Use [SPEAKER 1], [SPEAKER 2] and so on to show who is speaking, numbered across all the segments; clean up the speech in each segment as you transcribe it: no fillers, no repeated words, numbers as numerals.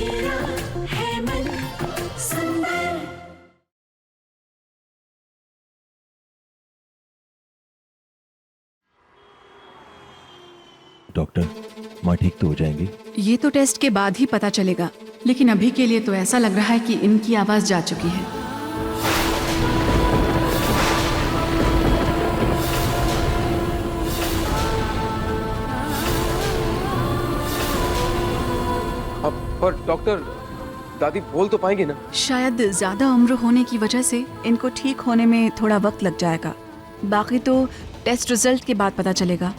[SPEAKER 1] मेरा है मन सुंदर।
[SPEAKER 2] डॉक्टर, माँ ठीक तो हो जाएंगी?
[SPEAKER 3] ये तो टेस्ट के बाद ही पता चलेगा, लेकिन अभी के लिए तो ऐसा लग रहा है कि इनकी आवाज जा चुकी है।
[SPEAKER 4] अब पर डॉक्टर, दादी बोल तो पाएंगे ना?
[SPEAKER 3] शायद ज्यादा उम्र होने की वजह से इनको ठीक होने में थोड़ा वक्त लग जाएगा। बाकी तो टेस्ट रिजल्ट के बाद पता चलेगा।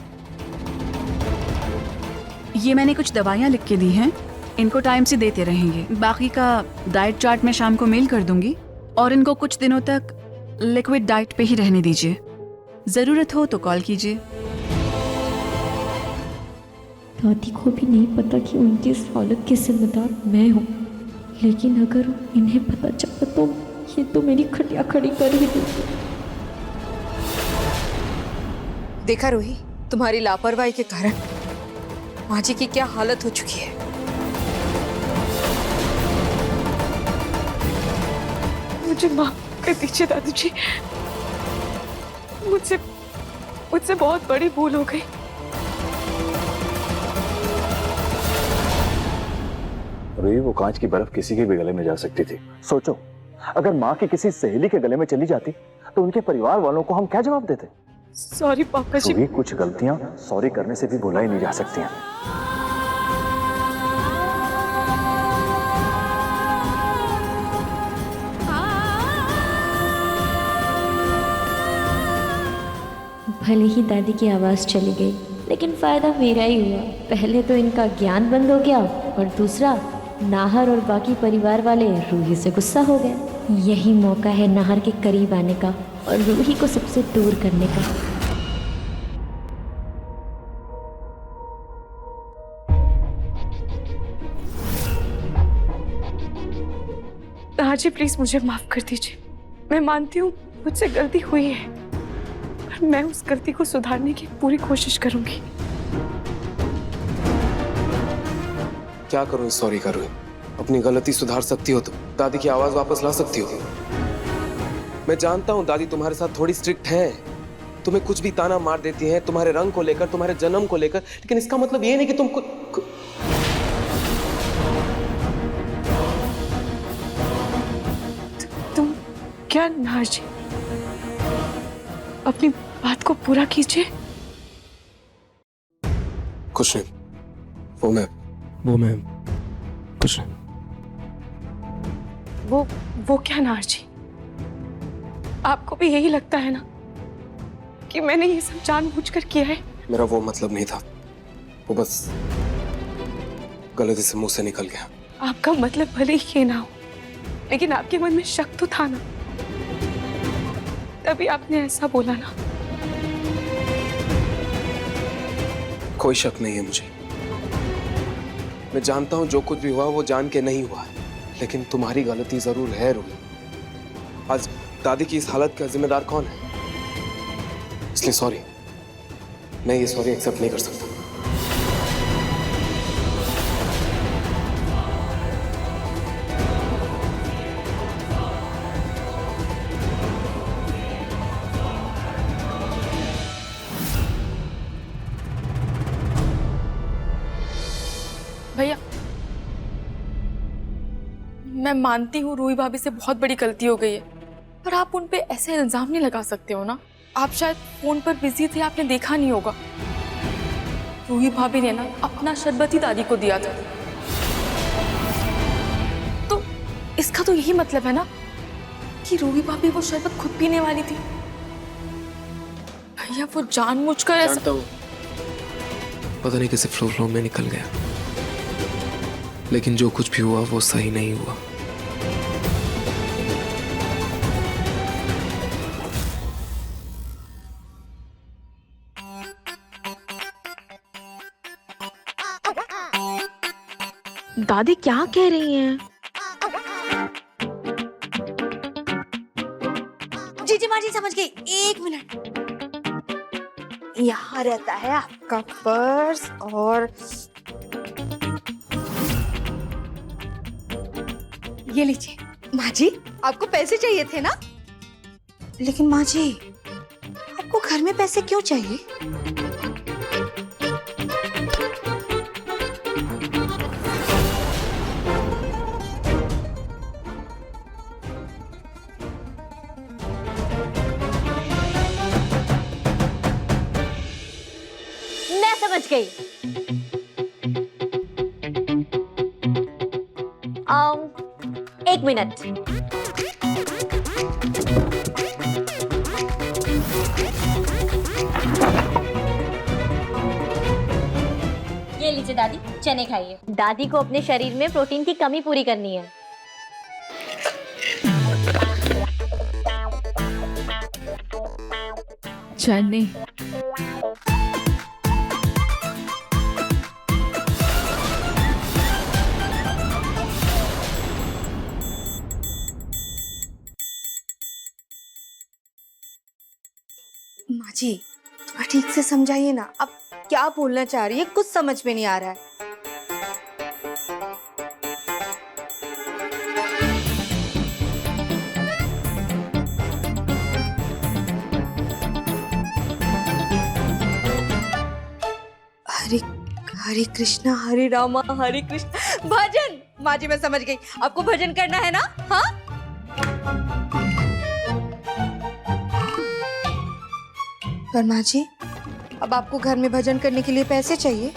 [SPEAKER 3] ये मैंने कुछ दवाइयाँ लिख के दी हैं, इनको टाइम से देते रहेंगे। बाकी का डाइट चार्ट मैं शाम को मेल कर दूंगी और इनको कुछ दिनों तक लिक्विड डाइट पे ही रहने दीजिए। जरूरत हो तो कॉल कीजिए।
[SPEAKER 5] दादी को भी नहीं पता कि उनकी इस हालत की जिम्मेदार मैं हूँ, लेकिन अगर इन्हें पता चला तो ये तो मेरी खटिया खड़ी कर ही देंगे।
[SPEAKER 6] देखा रूही, तुम्हारी लापरवाही के कारण माँ जी की क्या हालत हो चुकी है।
[SPEAKER 7] मुझे माफ कर दीजिए दादी जी, मुझसे बहुत बड़ी भूल हो गई।
[SPEAKER 2] रूही, वो कांच की बर्फ किसी के भी गले में जा सकती थी। सोचो, अगर माँ की किसी सहेली के गले में चली जाती तो उनके परिवार वालों को हम क्या जवाब देते?
[SPEAKER 7] सॉरी पापा जी।
[SPEAKER 2] रूही, कुछ गलतियां सॉरी करने से भी भुलाई नहीं जा सकती हैं।
[SPEAKER 5] भले ही दादी की आवाज़ चली गई, लेकिन फ़ायदा मेरा ही हुआ। पहले तो इनका ज्ञान बंद हो गया और दूसरा नाहर और बाकी परिवार वाले रूही से गुस्सा हो गए। यही मौका है नाहर के करीब आने का और रूही को सबसे दूर करने का।
[SPEAKER 7] जी प्लीज मुझे माफ कर दीजिए। मैं मानती हूँ मुझसे गलती हुई है और मैं उस गलती को सुधारने की पूरी कोशिश करूंगी।
[SPEAKER 4] क्या करूं इस सॉरी का रूही? अपनी गलती सुधार सकती हो तो दादी की आवाज वापस ला सकती हो। मैं जानता हूं दादी तुम्हारे साथ थोड़ी स्ट्रिक्ट है, तुम्हें कुछ भी ताना मार देती हैं तुम्हारे रंग को लेकर, तुम्हारे जन्म को लेकर, लेकिन इसका मतलब ये नहीं कि तुम
[SPEAKER 7] तुम क्या नाहर जी, अपनी बात को पूरा कीजिए।
[SPEAKER 4] कुछ नहीं, वो मैं कुछ नहीं।
[SPEAKER 7] वो क्या नाहर जी, आपको भी यही लगता है ना कि मैंने ये सब जानबूझकर किया है?
[SPEAKER 4] मेरा वो मतलब नहीं था, वो बस गलती से मुंह से निकल गया।
[SPEAKER 7] आपका मतलब भले ही ये ना हो, लेकिन आपके मन में शक तो था ना, तभी आपने ऐसा बोला ना।
[SPEAKER 4] कोई शक नहीं है मुझे, मैं जानता हूं जो कुछ भी हुआ वो जान के नहीं हुआ, लेकिन तुम्हारी गलती जरूर है रूही। आज दादी की इस हालत का जिम्मेदार कौन है? इसलिए सॉरी, मैं ये सॉरी एक्सेप्ट नहीं कर सकता।
[SPEAKER 8] भैया, मैं मानती हूँ रूही भाभी से बहुत बड़ी गलती हो गई है, पर आप उन पे ऐसे इल्जाम नहीं लगा सकते हो ना। आप शायद फोन पर बिजी थे, आपने देखा नहीं होगा। रूही भाभी ने ना अपना शरबत ही दादी को दिया था, तो इसका तो यही मतलब है ना कि रूही भाभी वो शरबत खुद पीने वाली थी। भैया वो जानबूझकर ऐसा।
[SPEAKER 4] जानता हूँ, पता नहीं कैसे फ्लो में निकल गया, लेकिन जो कुछ भी हुआ वो सही नहीं हुआ।
[SPEAKER 5] दादी क्या कह रही हैं?
[SPEAKER 6] जी माँ जी समझ गई, 1 मिनट। यहाँ रहता है आपका पर्स और ये लीजिए। माँ जी, आपको पैसे चाहिए थे ना? लेकिन माँ जी, आपको घर में पैसे क्यों चाहिए?
[SPEAKER 5] मैं समझ गई। एक मिनट। ये लीजिए दादी, चने खाइए। दादी को अपने शरीर में प्रोटीन की कमी पूरी करनी है।
[SPEAKER 3] चने।
[SPEAKER 6] माँ जी, थोड़ा ठीक से समझाइए ना, आप क्या बोलना चाह रही है? कुछ समझ में नहीं आ रहा है। हरे हरे कृष्णा हरे रामा हरे कृष्ण भजन। माँ जी मैं समझ गई, आपको भजन करना है ना? हाँ, पर माँ जी, अब आपको घर में भजन करने के लिए पैसे चाहिए?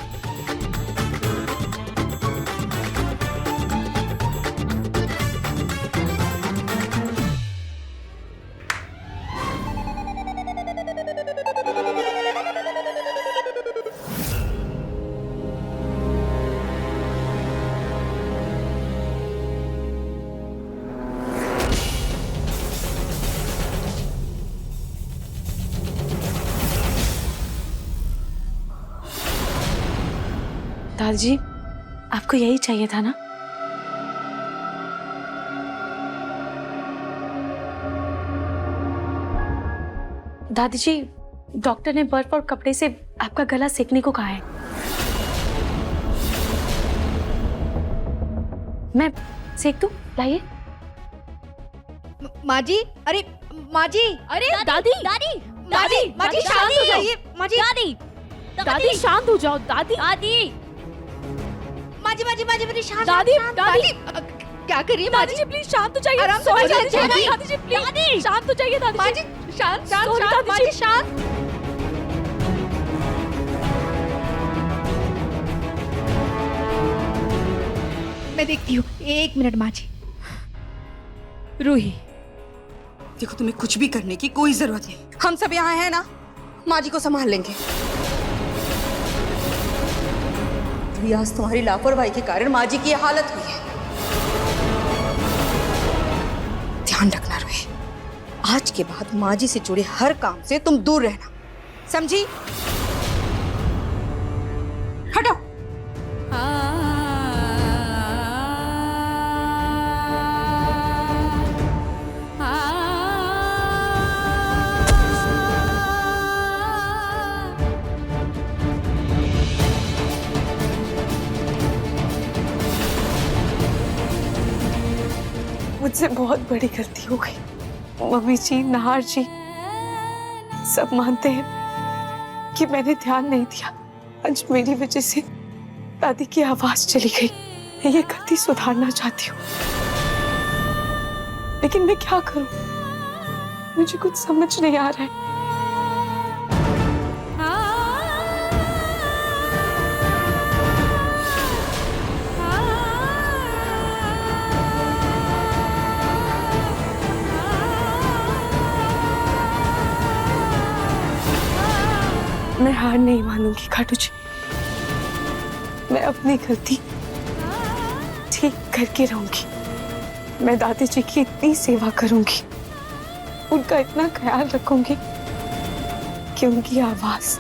[SPEAKER 7] दादाजी, आपको यही चाहिए था ना? दादी जी, डॉक्टर ने बर्फ और कपड़े से आपका गला सेकने को कहा है। मैं सेक दूं? लाइए।
[SPEAKER 6] माँ जी, अरे माँ जी,
[SPEAKER 7] अरे दादी, दादी, दादी,
[SPEAKER 6] माँ जी शांत हो जाइए। माँ जी,
[SPEAKER 5] दादी,
[SPEAKER 7] दादी शांत हो जाओ। दादी,
[SPEAKER 5] दादी,
[SPEAKER 6] माँ जी, माँ जी, माँ जी, शांत,
[SPEAKER 7] दादी,
[SPEAKER 6] शांत,
[SPEAKER 7] दादी,
[SPEAKER 6] क्या कर रही है माँ जी?
[SPEAKER 7] प्लीज शांत हो जाइए।
[SPEAKER 6] आराम से
[SPEAKER 7] Sorry,
[SPEAKER 6] बैठिए,
[SPEAKER 7] दादी,
[SPEAKER 6] दादी।
[SPEAKER 7] दादी जी प्लीज शांत हो जाइए। दादी
[SPEAKER 6] माँ जी, शांत, शांत,
[SPEAKER 7] Sorry,
[SPEAKER 6] शांत,
[SPEAKER 7] दादी
[SPEAKER 6] माँ
[SPEAKER 7] जी।
[SPEAKER 6] जी, शांत। मैं देखती हूँ, एक मिनट माँ जी। रूही, देखो तुम्हें कुछ भी करने की कोई जरूरत नहीं, हम सब यहाँ हैं ना, माँ जी को संभाल लेंगे। रूही, आज तुम्हारी लापरवाही के कारण माँ जी की ये हालत हुई है। ध्यान रखना रूही, आज के बाद माँ जी से जुड़े हर काम से तुम दूर रहना, समझी? हटो।
[SPEAKER 7] मुझसे बहुत बड़ी गलती हो गई। मम्मी जी, नाहर जी सब मानते हैं कि मैंने ध्यान नहीं दिया। आज मेरी वजह से दादी की आवाज चली गई। मैं ये गलती सुधारना चाहती हूँ, लेकिन मैं क्या करूं? मुझे कुछ समझ नहीं आ रहा है। मैं हार नहीं मानूंगी खाटू जी। मैं अपनी गलती ठीक करके रहूंगी। मैं दादी जी की इतनी सेवा करूंगी, उनका इतना ख्याल रखूंगी कि उनकी आवाज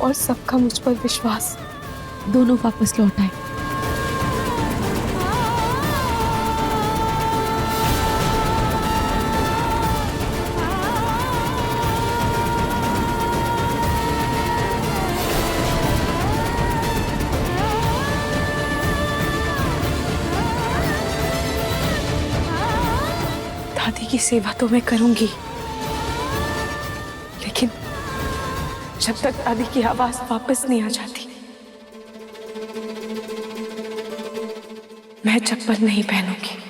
[SPEAKER 7] और सबका मुझ पर विश्वास दोनों वापस लौट आए। की सेवा तो मैं करूंगी, लेकिन जब तक दादी की आवाज वापस नहीं आ जाती मैं चप्पल नहीं पहनूंगी।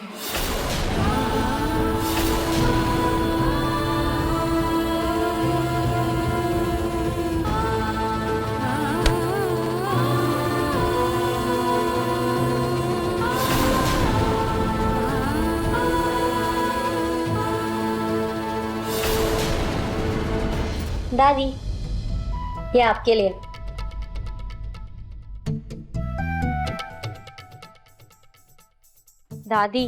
[SPEAKER 5] दादी, ये आपके लिए। दादी,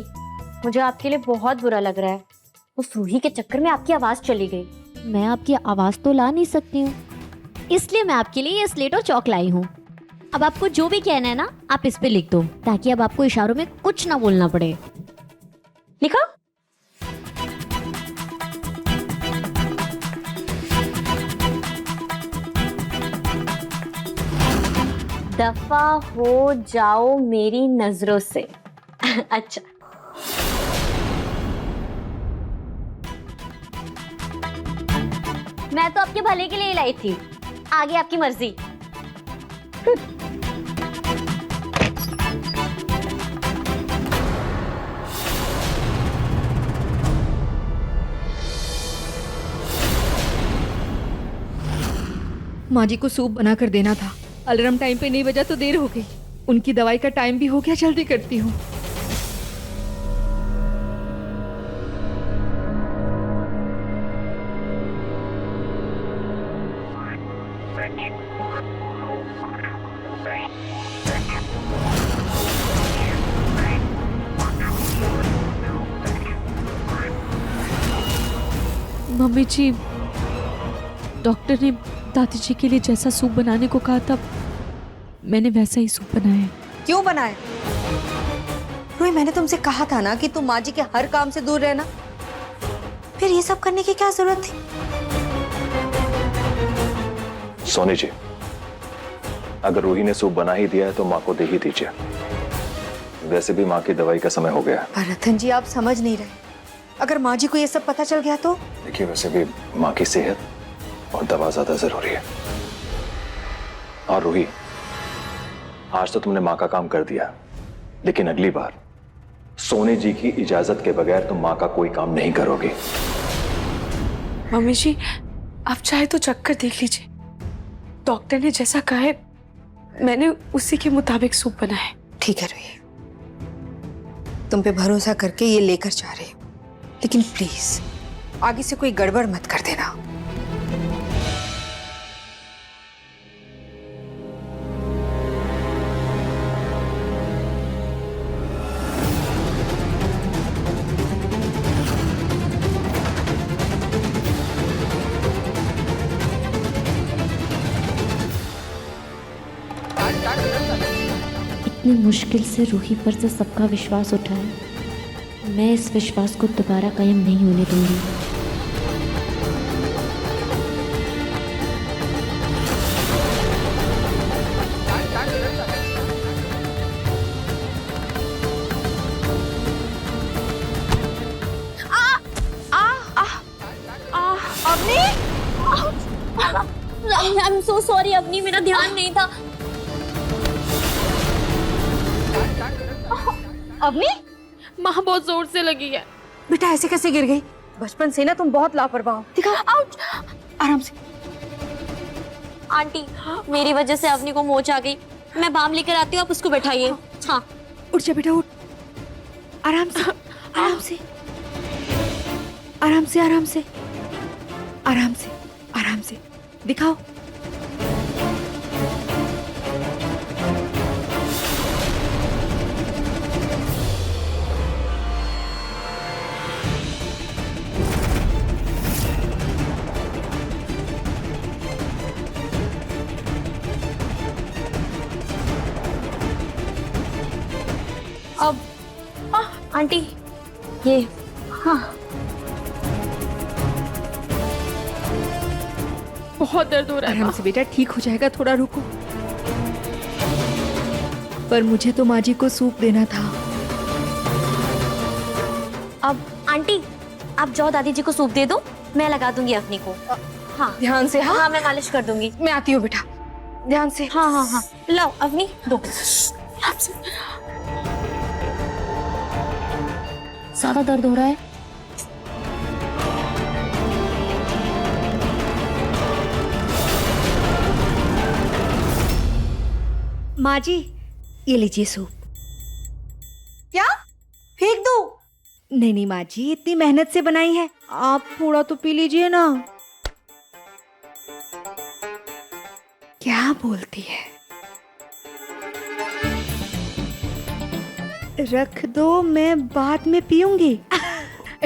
[SPEAKER 5] मुझे आपके लिए बहुत बुरा लग रहा है। उस रूही के चक्कर में आपकी आवाज चली गई। मैं आपकी आवाज तो ला नहीं सकती हूँ, इसलिए मैं आपके लिए ये स्लेट और चौक लाई हूँ। अब आपको जो भी कहना है ना, आप इस पे लिख दो, ताकि अब आपको इशारों में कुछ ना बोलना पड़े। लिखा? दफा हो जाओ मेरी नजरों से। अच्छा, मैं तो आपके भले के लिए लाई थी, आगे आपकी मर्जी।
[SPEAKER 6] माँ जी को सूप बना कर देना था। अलार्म टाइम पे नहीं बजा तो देर हो गई। उनकी दवाई का टाइम भी हो गया, जल्दी करती हूँ।
[SPEAKER 7] मम्मी जी, डॉक्टर ने दादी जी के लिए जैसा सूप बनाने को कहा था, मैंने वैसा ही सूप बनाया है।
[SPEAKER 6] क्यों बनाए? रूही, मैंने तुमसे कहा था ना कि तुम माँ जी के हर काम से दूर रहना। फिर ये सब करने की क्या जरूरत थी?
[SPEAKER 2] सोनी जी, अगर रूही ने सूप बना ही दिया है तो माँ को दे ही दीजिए। वैसे भी माँ की दवाई का समय हो गया है।
[SPEAKER 6] पर रतन जी, आप समझ नहीं रहे। अगर माँ जी को ये सब पता चल गया तो?
[SPEAKER 2] देखिए, वैसे भी माँ की सेहत और दवा ज्यादा जरूरी है। और रूही, आज तो तुमने माँ का काम कर दिया, लेकिन अगली बार सोनी जी की इजाजत के बगैर तुम माँ का कोई काम नहीं करोगे।
[SPEAKER 7] मम्मी जी, आप चाहे तो चक्कर देख लीजिए। डॉक्टर ने जैसा कहा है, मैंने उसी के मुताबिक सूप बनाया है।
[SPEAKER 6] ठीक है रूही, तुम पे भरोसा करके ये लेकर जा रहे हो, लेकिन प्लीज आगे से कोई गड़बड़ मत कर देना।
[SPEAKER 5] इतनी मुश्किल से रूही पर से सबका विश्वास उठा है, मैं इस विश्वास को दोबारा कायम नहीं होने दूंगी। I am so sorry Avni, मेरा ध्यान नहीं था। अवनी,
[SPEAKER 8] माँ बहुत जोर से लगी है।
[SPEAKER 6] बेटा ऐसे कैसे गिर गई? बचपन से ना तुम बहुत लापरवाह हो। दिखा, आराम से।
[SPEAKER 5] आंटी, मेरी वजह से अवनी को मोच आ गई। मैं बाम लेकर आती हूँ, आप उसको बैठाइए। हाँ,
[SPEAKER 6] उठ जा बेटा, उठ। आराम से, आराम से, आराम से, आराम से, आराम से, आराम से। दिखाओ।
[SPEAKER 5] अब आंटी, ये हाँ,
[SPEAKER 8] बहुत दर्द हो रहा है।
[SPEAKER 6] आराम से बेटा, ठीक हो जाएगा, थोड़ा रुको। पर मुझे तो माँ जी को सूप देना था।
[SPEAKER 5] अब आंटी, आप जाओ दादी जी को सूप दे दो, मैं लगा दूंगी अपनी को। हाँ
[SPEAKER 6] ध्यान से। हाँ
[SPEAKER 5] हाँ, मैं मालिश कर दूंगी।
[SPEAKER 6] मैं आती हूँ बेटा, ध्यान से।
[SPEAKER 5] हाँ हाँ हाँ, लाओ अपनी दो। ज्यादा दर्द हो रहा है?
[SPEAKER 6] माँ जी, ये लीजिए सूप। क्या फेंक दो? नहीं नहीं माँ जी, इतनी मेहनत से बनाई है, आप थोड़ा तो पी लीजिए ना। क्या बोलती है? रख दो, मैं बाद में पीऊंगी।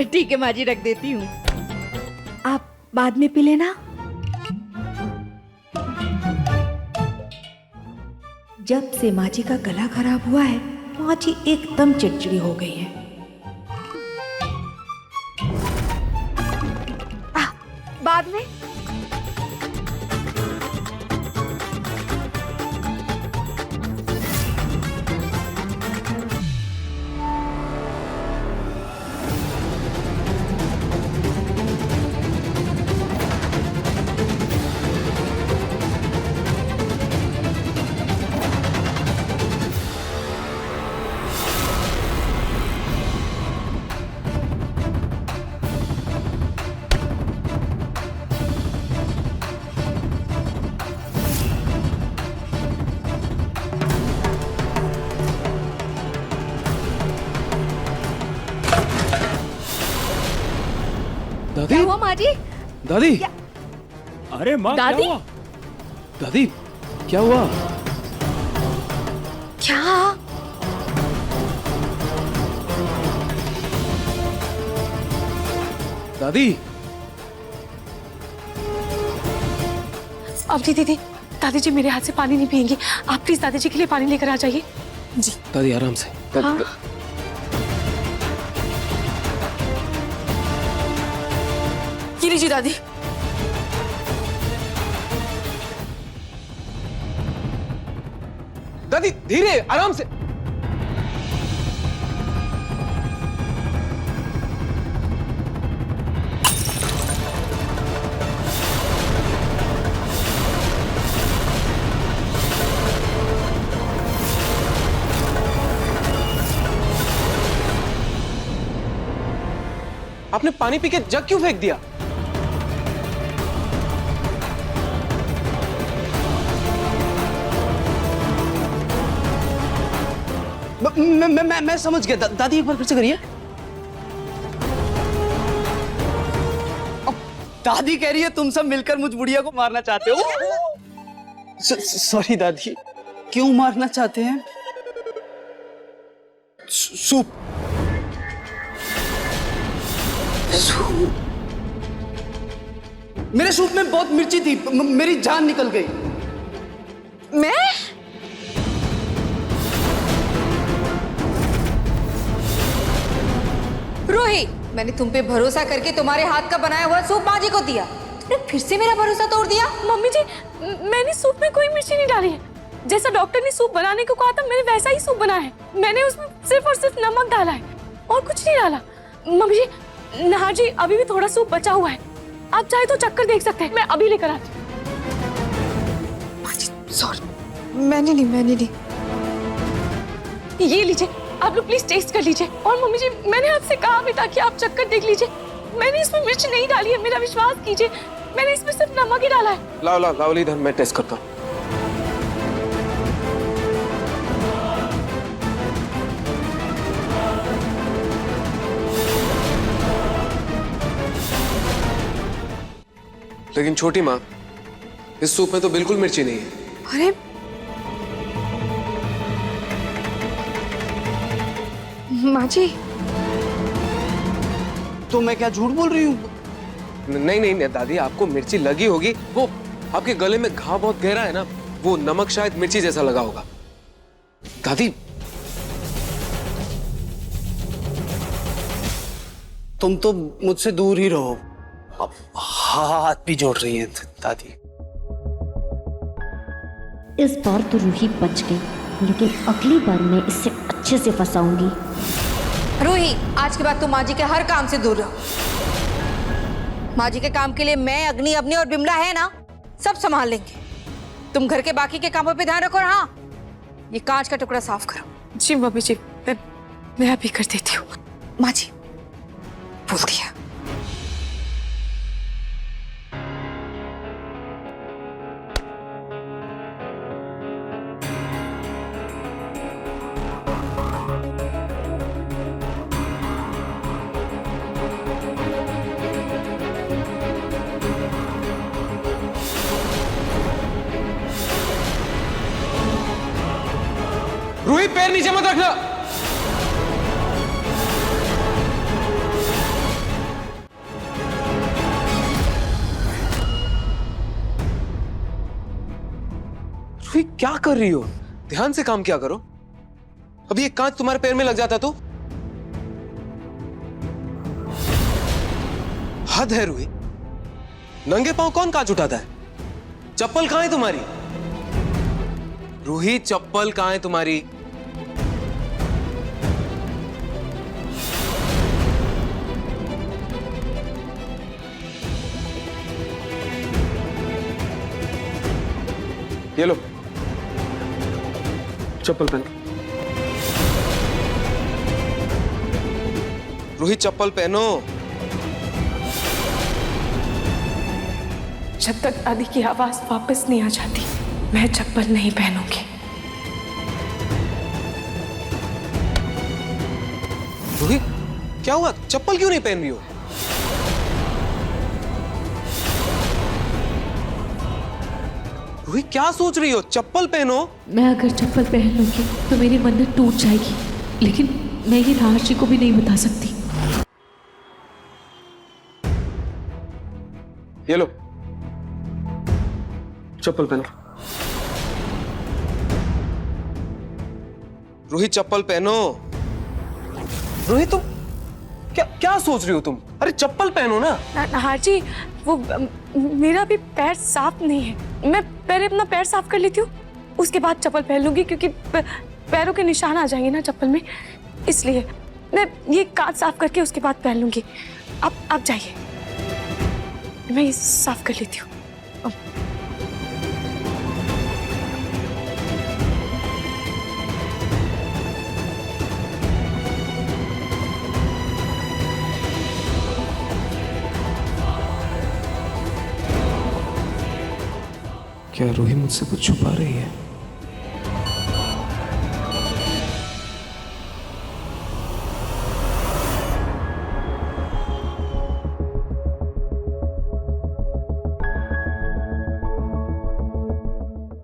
[SPEAKER 6] ठीक है माँ जी, रख देती हूँ, आप बाद में पी लेना। जब से माँ जी का गला खराब हुआ है, माँ जी एकदम चिड़चिड़ी हो गई है। बाद में।
[SPEAKER 4] दादी,
[SPEAKER 6] क्या हुआ माँ जी?
[SPEAKER 4] दादी,
[SPEAKER 9] अरे माँ,
[SPEAKER 8] दादी?
[SPEAKER 9] क्या हुआ?
[SPEAKER 4] दादी, क्या हुआ?
[SPEAKER 6] क्या?
[SPEAKER 4] दादी,
[SPEAKER 7] अब दीदी, दादी जी मेरे हाथ से पानी नहीं पियेंगी, आप प्लीज दादी जी के लिए पानी लेकर आ जाइए। जी
[SPEAKER 4] दादी आराम से।
[SPEAKER 7] हाँ।
[SPEAKER 8] ये लीजिए दादी।
[SPEAKER 4] दादी धीरे, आराम से। आपने पानी पी के जग क्यों फेंक दिया?
[SPEAKER 10] मैं समझ गया। दादी एक बार फिर से करिए। दादी कह रही है तुम सब मिलकर मुझ बुढ़िया को मारना चाहते हो। सॉरी दादी, क्यों मारना चाहते हैं? सूप। मेरे सूप में बहुत मिर्ची थी, मेरी जान निकल गई।
[SPEAKER 6] मैं? रोही, मैंने तुम पे भरोसा करके तुम्हारे हाथ का बनाया हुआ सूप माँ जी को दिया, तुमने फिर से मेरा भरोसा तोड़ दिया।
[SPEAKER 7] मम्मी जी, मैंने सूप में कोई मिर्ची नहीं डाली है। जैसा डॉक्टर ने सूप बनाने को कहा था, मैंने वैसा ही सूप बनाया है। मैंने उसमें सिर्फ और सिर्फ नमक डाला है और कुछ नहीं डाला। मम्मी जी, नाहर जी, अभी भी थोड़ा सूप बचा हुआ है, आप चाहे तो चक्कर देख सकते हैं, मैं अभी लेकर आती हूँ।
[SPEAKER 6] सॉरी, मैंने नहीं।
[SPEAKER 7] ये लीजिए, आप लोग प्लीज टेस्ट कर लीजिए। और मम्मी जी, मैंने आपसे कहा भी था कि आप चक्कर देख लीजिए, मैंने इसमें मिर्च नहीं डाली है, मेरा विश्वास कीजिए, मैंने इसमें सिर्फ नमक ही डाला है।
[SPEAKER 4] लाओ इधर, मैं टेस्ट करता हूँ। लेकिन छोटी माँ, इस सूप में तो बिल्कुल मिर्ची नहीं है।
[SPEAKER 6] अरे माँ जी,
[SPEAKER 10] तो मैं क्या झूठ बोल रही हूँ?
[SPEAKER 4] नहीं दादी, आपको मिर्ची लगी होगी, वो आपके गले में घाव बहुत गहरा है ना, वो नमक शायद मिर्ची जैसा लगा होगा। दादी,
[SPEAKER 10] तुम तो मुझसे दूर ही रहो। अब हाथ भी जोड़ रही हैं दादी।
[SPEAKER 5] इस बार तो रूही बच गई, लेकिन अगली बार मैं इससे अच्छे से फंसाऊंगी।
[SPEAKER 6] रोही, आज के बाद तुम माँ जी के हर काम से दूर रहो। माँ जी के काम के लिए मैं, अग्नि, अवनी और बिमला है ना, सब संभाल लेंगे। तुम घर के बाकी के कामों पे ध्यान रखो। और हाँ, ये कांच का टुकड़ा साफ करो।
[SPEAKER 7] जी मम्मी जी, मैं अभी कर देती हूँ।
[SPEAKER 6] माँ जी बोल दिया।
[SPEAKER 4] रूही, पैर नीचे मत रखना। रूही, क्या कर रही हो? ध्यान से काम किया करो। अभी एक कांच तुम्हारे पैर में लग जाता तो? हद है रूही। नंगे पांव कौन कांच उठाता है? चप्पल कहां है तुम्हारी? रूही, चप्पल कहां है तुम्हारी? ये लो, चप्पल पहन। रूही, चप्पल पहनो।
[SPEAKER 7] जब तक दादी की आवाज वापस नहीं आ जाती, मैं चप्पल नहीं पहनूंगी।
[SPEAKER 4] रूही, क्या हुआ? चप्पल क्यों नहीं पहन रही हो? रूही, क्या सोच रही हो? चप्पल पहनो।
[SPEAKER 5] मैं अगर चप्पल पहन लूंगी तो मेरी मन्नत टूट जाएगी, लेकिन मैं ये राहत जी को भी नहीं बता सकती।
[SPEAKER 4] ये लो, चप्पल पहनो। रूही, चप्पल पहनो। रूही, तुम क्या क्या सोच रही हो तुम? अरे चप्पल पहनो ना।
[SPEAKER 7] नाहर जी, वो मेरा भी पैर साफ नहीं है। मैं पहले अपना पैर साफ कर लेती हूँ, उसके बाद चप्पल पहन लूंगी, क्योंकि पैरों के निशान आ जाएंगे ना चप्पल में, इसलिए मैं ये कांच साफ करके उसके बाद पहन लूंगी। आप जाइए, मैं ये साफ कर लेती हूँ।
[SPEAKER 4] क्या रूही मुझसे कुछ छुपा रही है?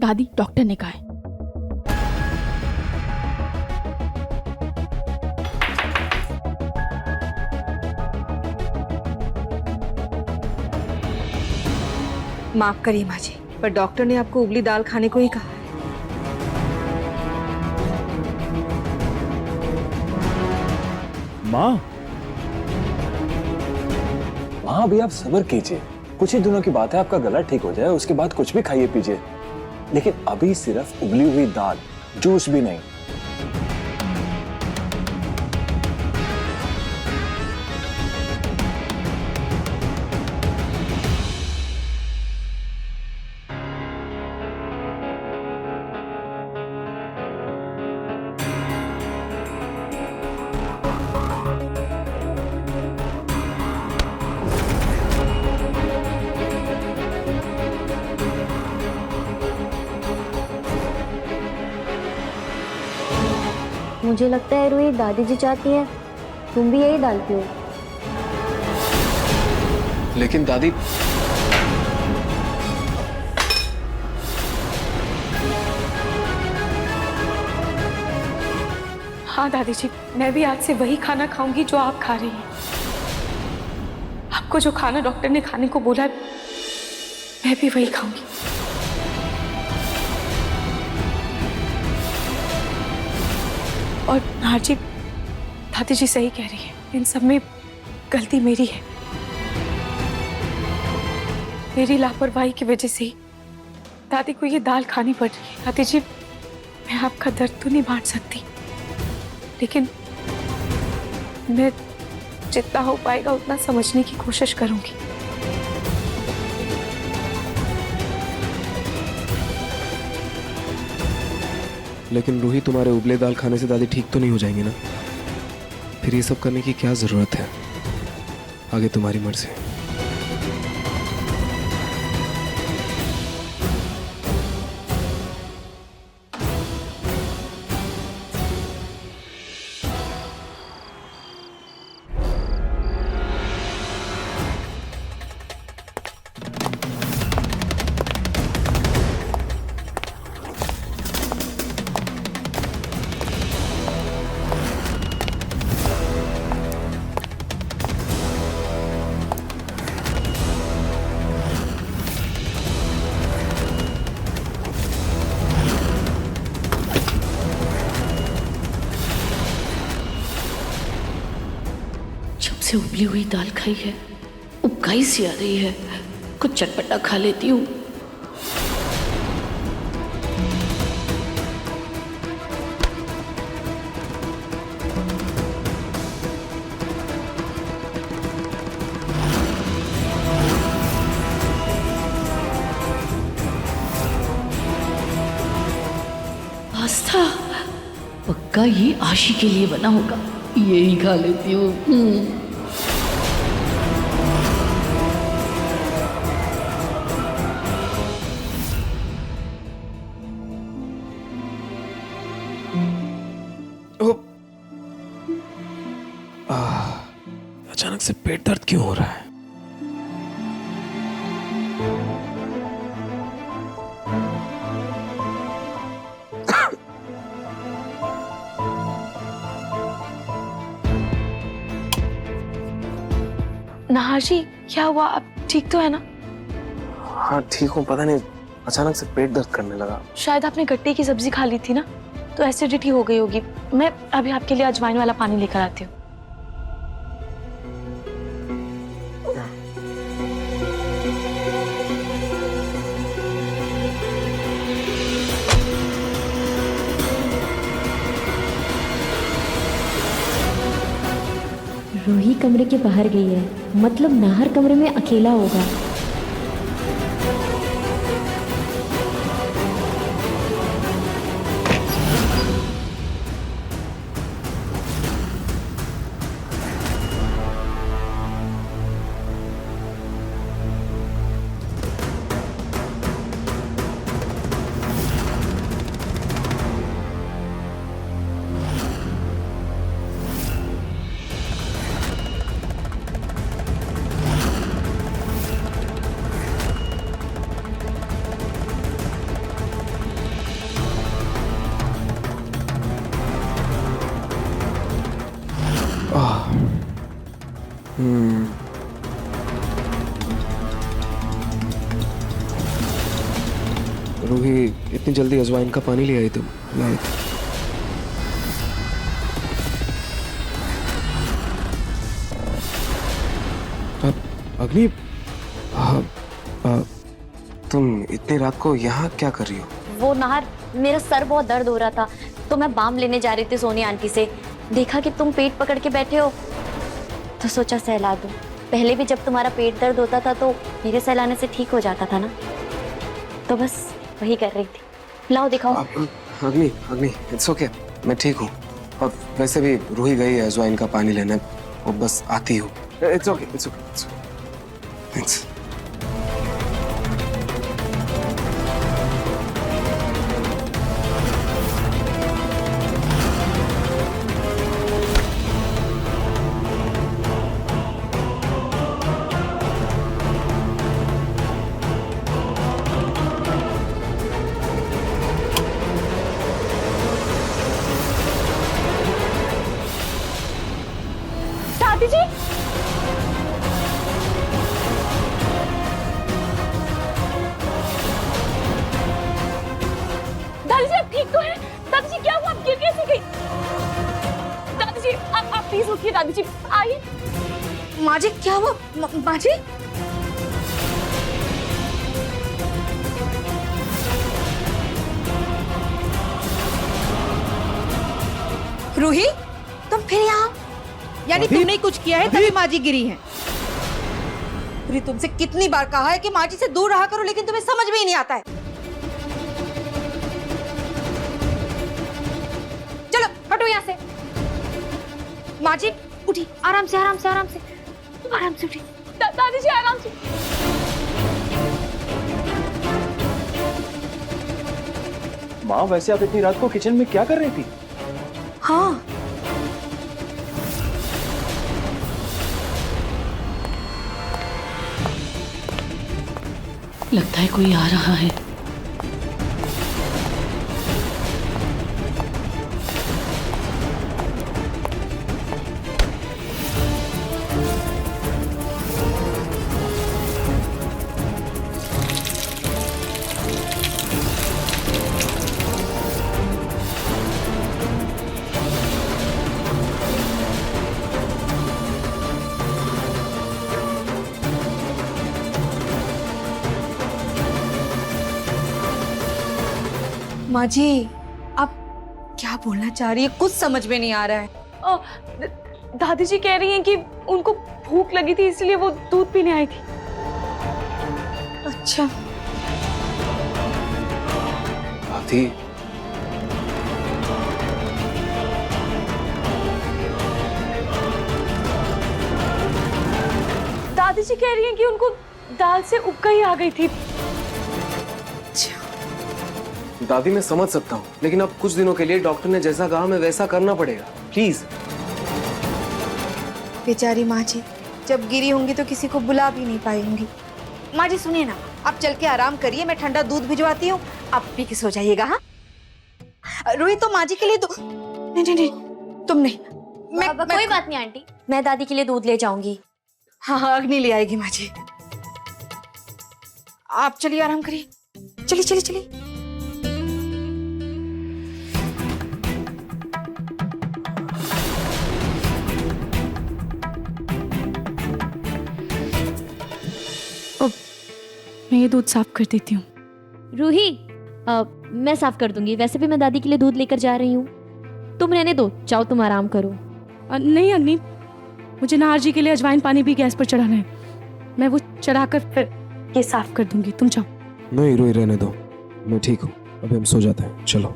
[SPEAKER 8] दादी, डॉक्टर ने कहा है।
[SPEAKER 6] माफ करिए माँ जी, पर डॉक्टर ने आपको उबली दाल खाने को ही कहा है।
[SPEAKER 9] माँ,
[SPEAKER 2] माँ अभी आप सब्र कीजिए, कुछ ही दिनों की बात है, आपका गला ठीक हो जाए, उसके बाद कुछ भी खाइए पीजिए, लेकिन अभी सिर्फ उबली हुई दाल, जूस भी नहीं।
[SPEAKER 5] मुझे लगता है रूही, दादी जी चाहती हैं तुम भी यही दाल पियो।
[SPEAKER 4] लेकिन दादी,
[SPEAKER 7] हाँ दादी जी, मैं भी आज से वही खाना खाऊंगी जो आप खा रही हैं। आपको जो खाना डॉक्टर ने खाने को बोला, मैं भी वही खाऊंगी। और नाहर जी, दादी जी सही कह रही है, इन सब में गलती मेरी है। मेरी लापरवाही की वजह से ही दादी को ये दाल खानी पड़ रही है। दादी जी, मैं आपका दर्द तो नहीं बांट सकती, लेकिन मैं जितना हो पाएगा उतना समझने की कोशिश करूंगी।
[SPEAKER 4] लेकिन रूही, तुम्हारे उबले दाल खाने से दादी ठीक तो नहीं हो जाएंगी ना? फिर ये सब करने की क्या जरूरत है? आगे तुम्हारी मर्जी।
[SPEAKER 11] से उबली हुई दाल खाई है, उबकाई सी आ रही है, कुछ चटपटा खा लेती हूँ। पास्ता पक्का ये आशी के लिए बना होगा, यही खा लेती हूँ।
[SPEAKER 4] अचानक से पेट दर्द क्यों हो रहा है?
[SPEAKER 8] नाहर जी, क्या हुआ? आप ठीक तो है ना?
[SPEAKER 4] हाँ ठीक हूँ, पता नहीं अचानक से पेट दर्द करने लगा।
[SPEAKER 8] शायद आपने गट्टे की सब्जी खा ली थी ना, तो एसिडिटी हो गई होगी। मैं अभी आपके लिए अजवाइन वाला पानी लेकर आती हूँ।
[SPEAKER 5] रूही कमरे के बाहर गई है, मतलब नाहर कमरे में अकेला होगा।
[SPEAKER 4] रूही, इतनी जल्दी अजवाइन का पानी ले आई तुम? लाओ। अग्नि, तुम इतनी रात को यहाँ क्या कर रही हो?
[SPEAKER 5] वो नाहर, मेरा सर बहुत दर्द हो रहा था, तो मैं बाम लेने जा रही थी सोनी आंटी से। देखा कि तुम पेट पकड़ के बैठे हो, तो सोचा सहला दूं। पहले भी जब तुम्हारा पेट दर्द होता था तो मेरे सहलाने से ठीक हो जाता था ना, तो बस वही कर रही थी। लाओ दिखाओ।
[SPEAKER 4] अग्नि, अग्नि, इट्स ओके, मैं ठीक हूँ। और वैसे भी रूही गई है अजवाइन का पानी लेने, वो बस आती हूँ। It's okay, it's okay, thanks.
[SPEAKER 8] दादी जी, दादी जी आप ठीक तो हैं? दादी जी क्या हुआ? आप गिर कैसे गई? दादी जी आप प्लीज उठिए। दादी जी आइए।
[SPEAKER 6] माँ जी क्या हुआ? माँ जी रूही, तुम फिर यहाँ? यानी तुमने कुछ किया है तभी माँ जी गिरी हैं। रूही, तुमसे कितनी बार कहा है कि माँ जी से दूर रहा करो, लेकिन तुम्हें समझ में ही नहीं आता है। माँ जी उठी, आराम से आराम से आराम से आराम से उठी।
[SPEAKER 8] दादी जी आराम से।
[SPEAKER 2] माँ वैसे आप इतनी रात को किचन में क्या कर रही थी?
[SPEAKER 6] हाँ
[SPEAKER 11] लगता है कोई आ रहा है।
[SPEAKER 6] माँ जी आप क्या बोलना चाह रही है, कुछ समझ में नहीं आ रहा है।
[SPEAKER 8] दादी जी कह रही हैं कि उनको भूख लगी थी इसलिए वो दूध पीने आई थी।
[SPEAKER 6] अच्छा
[SPEAKER 4] दादी,
[SPEAKER 8] दादी जी कह रही हैं कि उनको दाल से उबका ही आ गई थी।
[SPEAKER 4] दादी मैं समझ सकता हूँ, लेकिन अब कुछ दिनों के लिए डॉक्टर ने जैसा कहा हमें वैसा करना पड़ेगा, प्लीज।
[SPEAKER 6] बेचारी माँ जी जब गिरी होंगी तो किसी को बुला भी नहीं पाएंगी। माँ जी सुनिए ना, आप चल के आराम करिए, मैं ठंडा दूध भिजवाती हूँ, आप पी के सो जाइएगा। हाँ रोहित तो माँ जी के लिए तो नहीं नहीं नहीं तुम नहीं, मैं
[SPEAKER 5] कोई बात नहीं आंटी, मैं दादी के लिए दूध ले जाऊंगी।
[SPEAKER 6] हाँ हाँ अग्नि ले आएगी माँ जी। आप चलिए आराम करिए, चलिए चलिए चलिए।
[SPEAKER 8] मैं ये दूध साफ कर देती हूँ।
[SPEAKER 5] रूही मैं साफ कर दूंगी, वैसे भी मैं दादी के लिए दूध लेकर जा रही हूँ। तुम रहने दो, जाओ तुम आराम करो।
[SPEAKER 8] नहीं अग्नि, मुझे नाहर जी के लिए अजवाइन पानी भी गैस पर चढ़ाना है, मैं वो चढ़ाकर फिर ये साफ कर दूंगी। तुम जाओ।
[SPEAKER 4] नहीं रोई, रहने दो, मैं ठीक हूँ, अभी हम सो जाते हैं, चलो।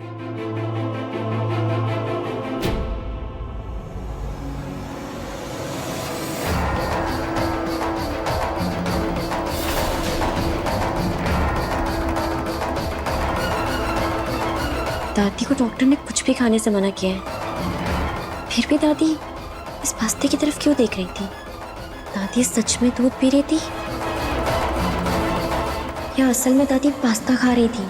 [SPEAKER 5] दादी को डॉक्टर ने कुछ भी खाने से मना किया है, फिर भी दादी इस पास्ते की तरफ क्यों देख रही थी? दादी सच में दूध पी रही थी या असल में दादी पास्ता खा रही थी?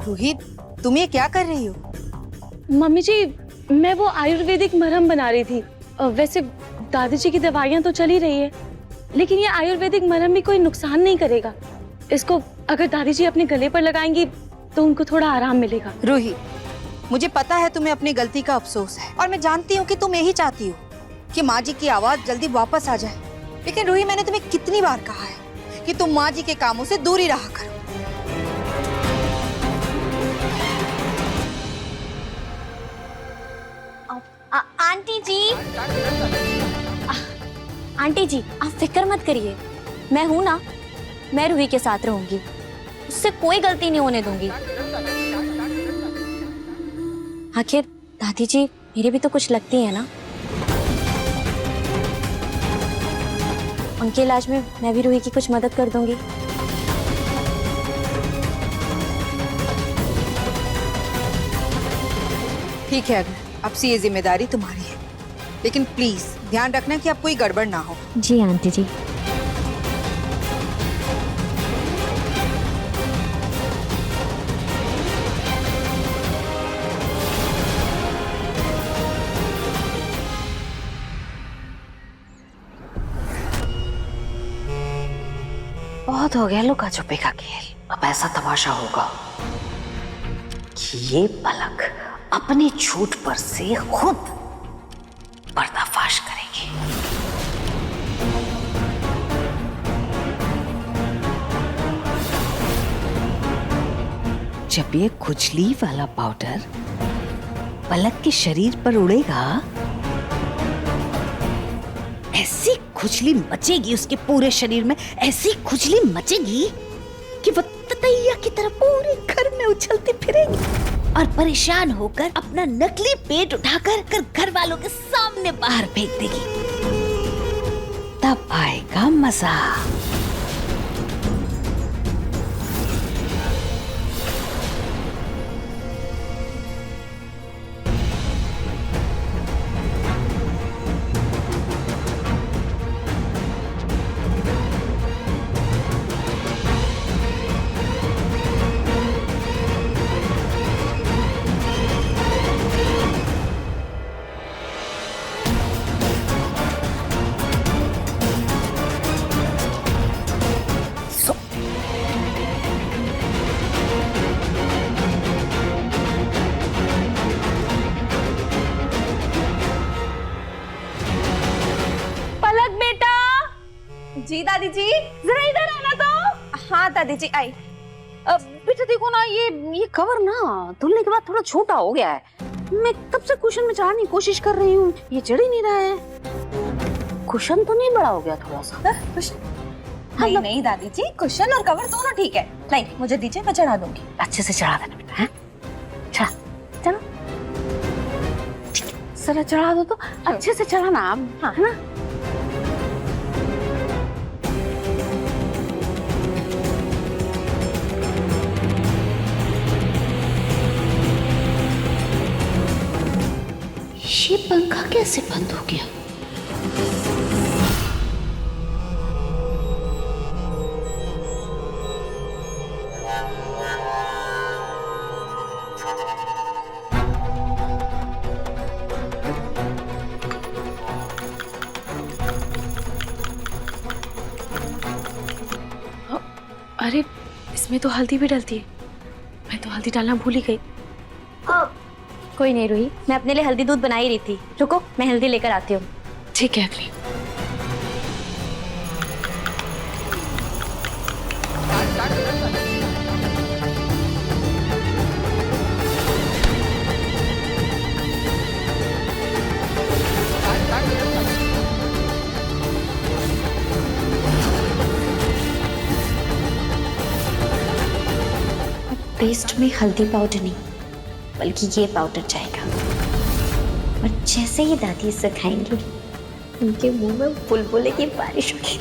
[SPEAKER 6] रोहित तुम ये क्या कर रही हो?
[SPEAKER 8] मम्मी जी मैं वो आयुर्वेदिक मरहम बना रही थी। वैसे दादी जी की दवाइयाँ तो चल ही रही है, लेकिन ये आयुर्वेदिक मरहम भी कोई नुकसान नहीं करेगा। इसको अगर दादी जी अपने गले पर लगाएंगी तो उनको थोड़ा आराम मिलेगा।
[SPEAKER 6] रोहित मुझे पता है तुम्हें अपनी गलती का अफसोस है और मैं जानती हूँ कि तुम यही चाहती हो कि माँ जी की आवाज जल्दी वापस आ जाए, लेकिन रोहित मैंने तुम्हें कितनी बार कहा है कि तुम माँ जी के कामों से दूरी रहा करो।
[SPEAKER 5] आंटी जी, आंटी जी आप फिक्र मत करिए, मैं हूं ना, मैं रूही के साथ रहूंगी, उससे कोई गलती नहीं होने दूंगी। आखिर दादी जी मेरे भी तो कुछ लगती है ना, उनके इलाज में मैं भी रूही की कुछ मदद कर दूंगी।
[SPEAKER 6] ठीक है अगर अब से ये जिम्मेदारी तुम्हारी है, लेकिन प्लीज ध्यान रखना कि अब कोई गड़बड़ ना हो।
[SPEAKER 5] जी आंटी जी।
[SPEAKER 12] बहुत हो गया लुका छुपी का खेल। अब ऐसा तमाशा होगा कि ये पलक अपने झूठ पर से खुद पर्दाफाश करेगी। जब ये खुजली वाला पाउडर पलक के शरीर पर उड़ेगा, ऐसी खुजली मचेगी उसके पूरे शरीर में, ऐसी खुजली मचेगी कि वो ततैया की तरह पूरे घर में उछलती फिरेगी और परेशान होकर अपना नकली पेट उठाकर घर वालों के सामने बाहर फेंक देगी। तब आएगा मजा।
[SPEAKER 6] जी दादी जी, जरा इधर आना तो। हाँ दादी जी आई।
[SPEAKER 12] बेटा देखो ना, ये कवर ना धुलने के बाद थोड़ा छोटा हो गया है। मैं कब से कुशन में चढ़ाने की कोशिश कर रही हूँ, ये चढ़ ही नहीं रहा है। कुशन तो नहीं बड़ा हो गया थोड़ा सा?
[SPEAKER 6] नहीं नहीं दादी जी, कुशन और कवर दोनों ठीक है। नहीं मुझे दीजिए, मैं चढ़ा दूंगी।
[SPEAKER 12] अच्छे से चढ़ा देना बेटा। चढ़ा, चलो जरा चढ़ा दो तो अच्छे से चढ़ाना आप, हाँ है ना।
[SPEAKER 11] ये पंखा कैसे बंद हो गया?
[SPEAKER 8] अरे इसमें तो हल्दी भी डलती है, मैं तो हल्दी डालना भूल ही गई।
[SPEAKER 5] कोई नहीं रूही, मैं अपने लिए हल्दी दूध बना ही रही थी। रुको मैं हल्दी लेकर आती हूँ।
[SPEAKER 8] ठीक है अगली।
[SPEAKER 5] पेस्ट में हल्दी पाउडर नहीं बल्कि ये पाउडर जाएगा, और जैसे ही दादी इसे खाएंगी उनके मुंह में बुलबुले की बारिश होगी।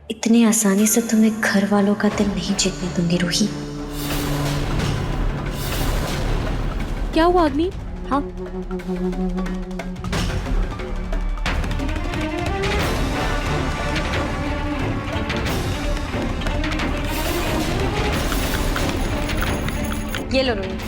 [SPEAKER 5] इतनी आसानी से तुम्हें घर वालों का दिल नहीं जीतने दूंगी रूही।
[SPEAKER 8] क्या हुआ अग्नि?
[SPEAKER 5] हाँ ये लो रूही।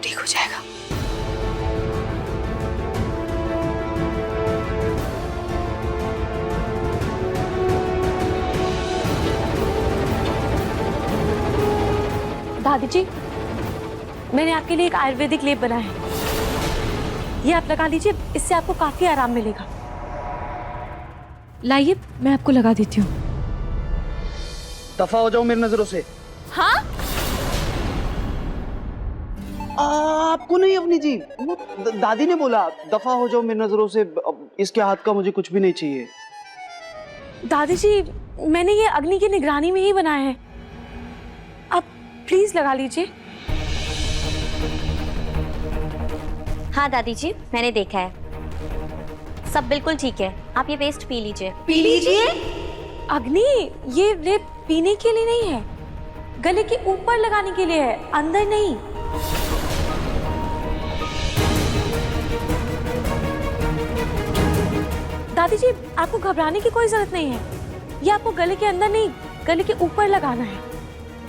[SPEAKER 8] ठीक हो जाएगा।
[SPEAKER 5] दादी जी, मैंने आपके लिए एक आयुर्वेदिक लेप बनाया है, ये आप लगा लीजिए, इससे आपको काफी आराम मिलेगा।
[SPEAKER 8] लाइए मैं आपको लगा देती हूँ।
[SPEAKER 10] दफा हो जाओ मेरी नजरों से।
[SPEAKER 8] हाँ
[SPEAKER 10] आपको नहीं अपनी जी, वो दादी ने बोला दफा हो जाओ मेरी नजरों से, इसके हाथ का मुझे कुछ भी नहीं चाहिए।
[SPEAKER 5] दादी जी, मैंने ये अग्नि की निगरानी में ही बनाया है,
[SPEAKER 7] प्लीज लगा लीजिए।
[SPEAKER 5] हाँ दादी जी, मैंने देखा है, सब बिल्कुल ठीक है। आप ये पेस्ट पी लीजिए।
[SPEAKER 7] पी लीजिए। अग्नि, ये पीने के लिए नहीं है, गले के ऊपर लगाने के लिए है, अंदर नहीं। दादी जी, आपको घबराने की कोई जरूरत नहीं है, ये आपको गले के अंदर नहीं, गले के ऊपर लगाना है।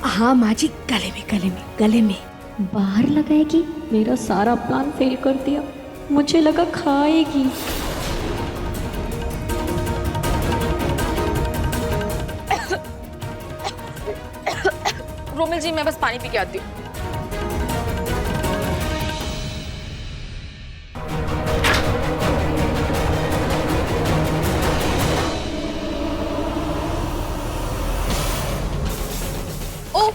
[SPEAKER 12] हाँ माँ जी, गले में।
[SPEAKER 5] बाहर लगाएगी? मेरा सारा प्लान फेल कर दिया। मुझे लगा खाएगी।
[SPEAKER 8] रोमिल जी, मैं बस पानी पी के आती हूँ। ओ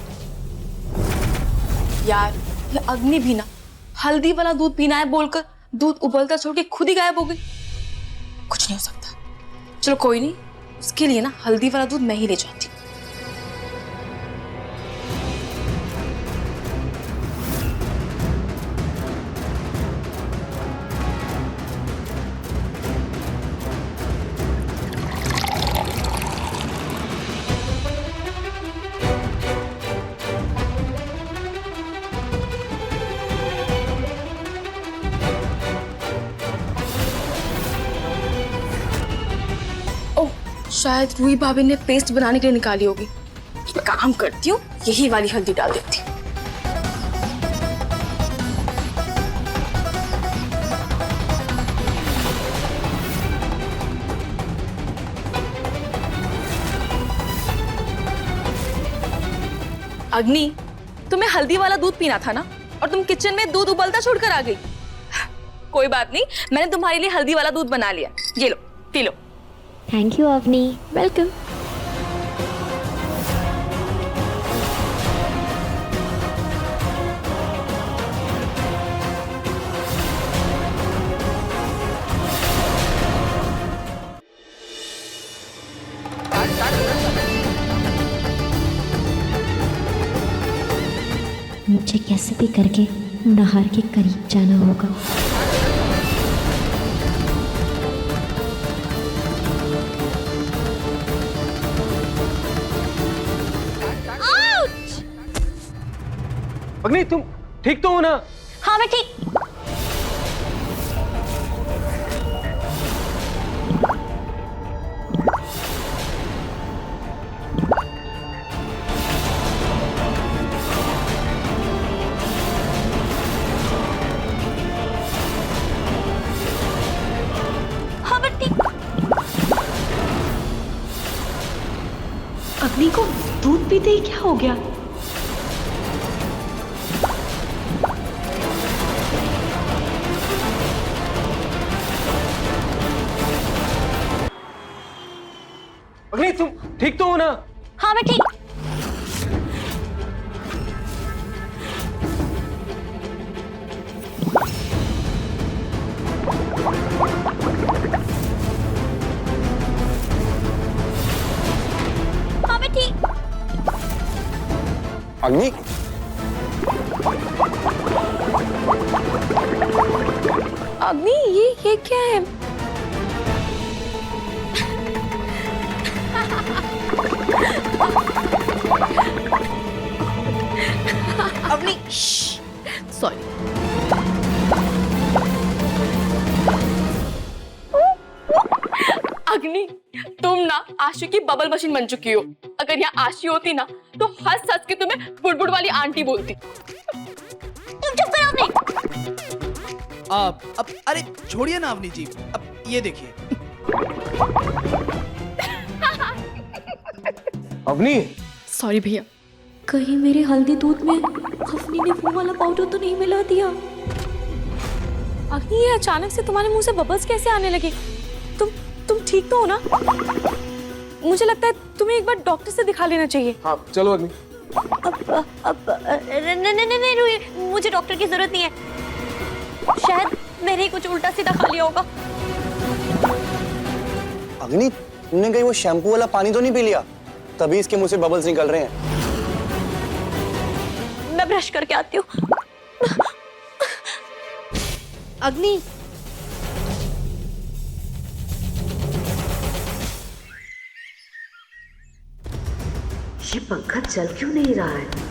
[SPEAKER 8] यार, ये अग्नि भी ना हल्दी वाला दूध पीना है बोलकर दूध उबलता छोड़ के खुद ही गायब हो गई। कुछ नहीं हो सकता। चलो कोई नहीं, उसके लिए ना हल्दी वाला दूध मैं ही ले जाती हूँ। शायद रूही भाभी ने पेस्ट बनाने के लिए निकाली होगी। एक काम करती हूँ, यही वाली हल्दी डाल देती हूँ। अग्नि, तुम्हें हल्दी वाला दूध पीना था ना, और तुम किचन में दूध उबलता छोड़कर आ गई। कोई बात नहीं, मैंने तुम्हारे लिए हल्दी वाला दूध बना लिया। ये लो, पी लो।
[SPEAKER 5] Thank you Avni, welcome. मुझे कैसे भी करके नहर के करीब जाना होगा।
[SPEAKER 4] अग्नि, तुम ठीक तो हो ना?
[SPEAKER 5] हाँ मैं ठीक। हाँ मैं ठीक।
[SPEAKER 7] अग्नि को दूध पीते ही क्या हो गया?
[SPEAKER 4] अग्नि, तुम ठीक तो हो ना?
[SPEAKER 5] हाँ मैं ठीक। हाँ मैं ठीक।
[SPEAKER 4] अग्नि,
[SPEAKER 7] अग्नि, ये क्या है?
[SPEAKER 8] अग्नि, सॉरी। अग्नि, तुम ना आशु की बबल मशीन बन चुकी हो। अगर यहाँ आशी होती ना तो हंस हंस के तुम्हें बुड़बुड़ वाली आंटी बोलती।
[SPEAKER 5] तुम चुप करो अग्नि।
[SPEAKER 10] अब अरे छोड़िए ना अवनी जी, अब ये देखिए।
[SPEAKER 4] अवनी,
[SPEAKER 8] सॉरी भैया।
[SPEAKER 5] कहीं मेरे हल्दी दूध में अवनी ने वो वाला पाउडर तो नहीं मिला दिया।
[SPEAKER 7] अग्नि, ये अचानक से तुम्हारे मुंह से बबल्स कैसे आने लगे? तुम ठीक तो हो ना? मुझे लगता है तुम्हें एक बार डॉक्टर से दिखा लेना चाहिए।
[SPEAKER 4] हाँ चलो अग्नि।
[SPEAKER 5] नहीं रूही, मुझे डॉक्टर की जरूरत नहीं है। शायद मैंने ही कुछ उल्टा सीधा खा लिया होगा।
[SPEAKER 13] अग्नि, तुमने कहीं वो शैम्पू वाला पानी तो नहीं पी लिया? तभी इसके मुंह से बबल्स निकल रहे हैं।
[SPEAKER 5] मैं ब्रश करके आती हूँ।
[SPEAKER 6] अग्नि,
[SPEAKER 12] ये पंखा चल क्यों नहीं रहा है?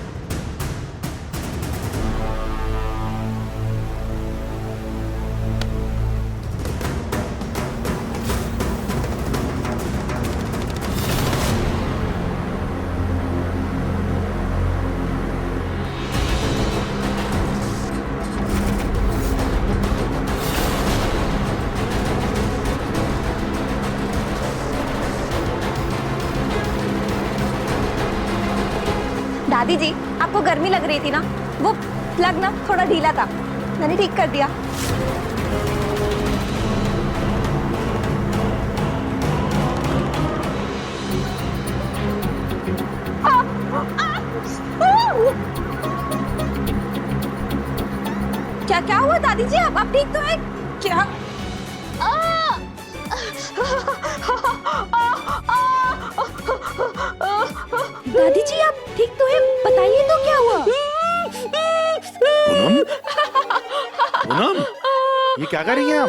[SPEAKER 6] दादी जी, आपको गर्मी लग रही थी ना, वो प्लग ना थोड़ा ढीला था, मैंने ठीक कर दिया। क्या क्या हुआ दादी जी? आप ठीक तो हैं क्या? दादी जी आप ठीक तो हैं? बताइए तो क्या हुआ?
[SPEAKER 9] पूनम, पूनम, ये क्या कर रही हैं आप?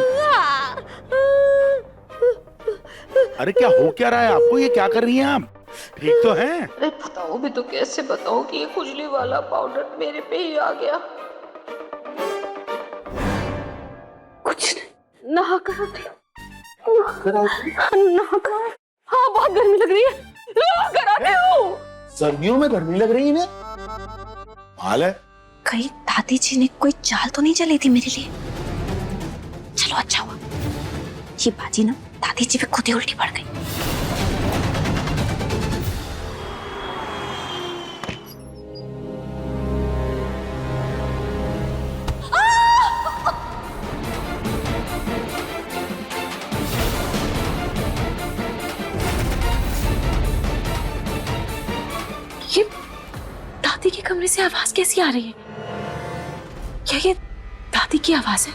[SPEAKER 9] अरे क्या हो क्या रहा है आपको? ये क्या कर रही हैं आप? ठीक तो हैं?
[SPEAKER 5] अरे बताओ भी तो, कैसे बताऊं कि ये खुजली वाला पाउडर मेरे पे ही आ गया। कुछ नहीं, नहा कर आती हूँ। हाँ बहुत गर्मी लग रही है, नहा कर आती हूँ।
[SPEAKER 9] सर्दियों में गर्मी लग रही है इन्हें? हाल है।
[SPEAKER 6] कहीं दादी जी ने कोई चाल तो नहीं चली थी मेरे लिए? चलो अच्छा हुआ, ये बाजी ना दादी जी पे खुद ही उल्टी पड़ गई।
[SPEAKER 8] ये दादी के कमरे से आवाज कैसी आ रही है? क्या ये दादी की आवाज है?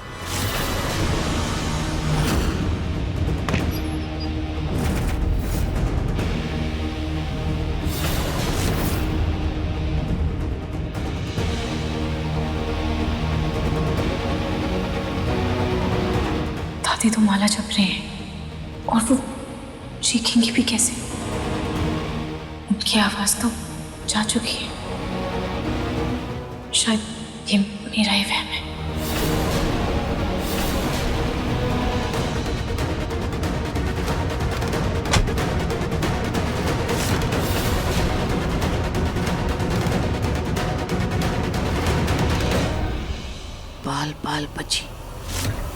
[SPEAKER 8] दादी तो माला जप रहे हैं और वो चीखेंगी भी कैसे? उनकी आवाज तो जा चुकी है। शायद ये मेरा ही वहम है।
[SPEAKER 11] बाल बाल बची।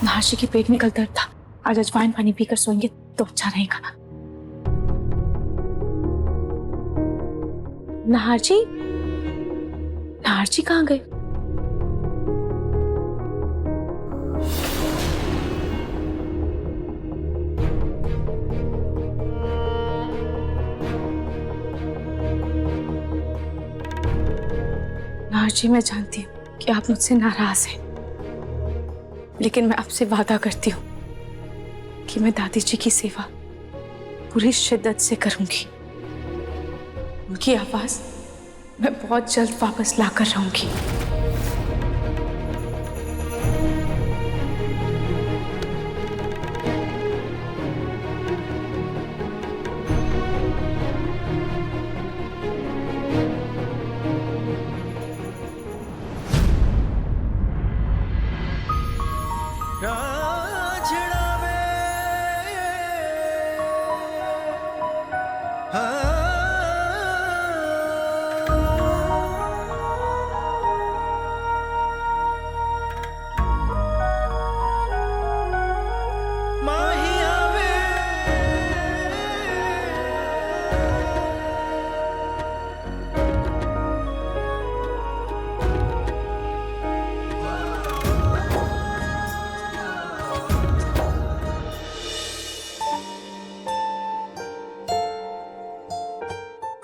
[SPEAKER 8] महर्षि के पेट में कल दर्द था, आज अजवाइन पानी पीकर सोएंगे तो अच्छा रहेगा ना। नाहरजी, नाहरजी कहाँ गए? नाहरजी, मैं जानती हूँ कि आप मुझसे नाराज हैं, लेकिन मैं आपसे वादा करती हूँ कि मैं दादी जी की सेवा पूरी शिद्दत से करूंगी। उनकी आवाज मैं बहुत जल्द वापस लाकर रहूंगी।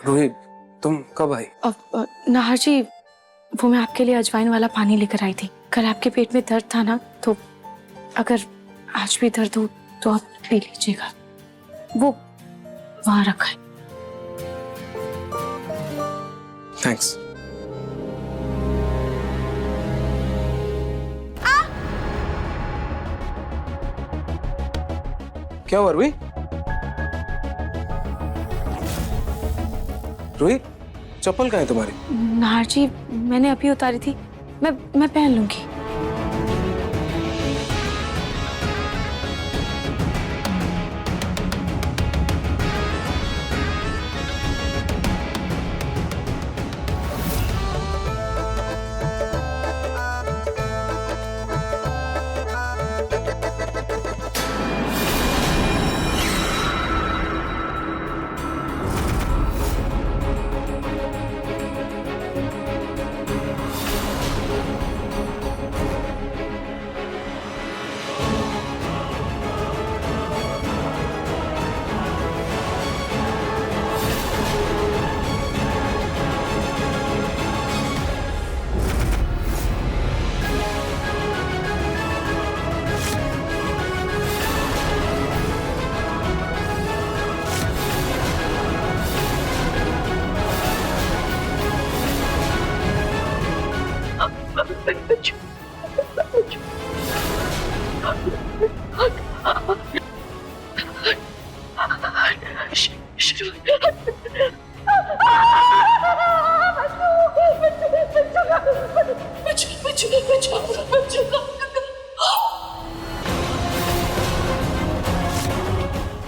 [SPEAKER 4] रोहित, तुम कब आई?
[SPEAKER 8] नाहर जी, वो मैं आपके लिए अजवाइन वाला पानी लेकर आई थी। कल आपके पेट में दर्द था ना, तो अगर आज भी दर्द हो तो आप पी लीजिएगा, वो वहां रखा है।
[SPEAKER 4] थैंक्स। क्या हुआ रूही? रूही, चप्पल कहाँ है तुम्हारी?
[SPEAKER 7] नाहर जी, मैंने अभी उतारी थी, मैं पहन लूंगी।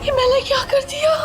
[SPEAKER 11] ये मैंने क्या कर दिया?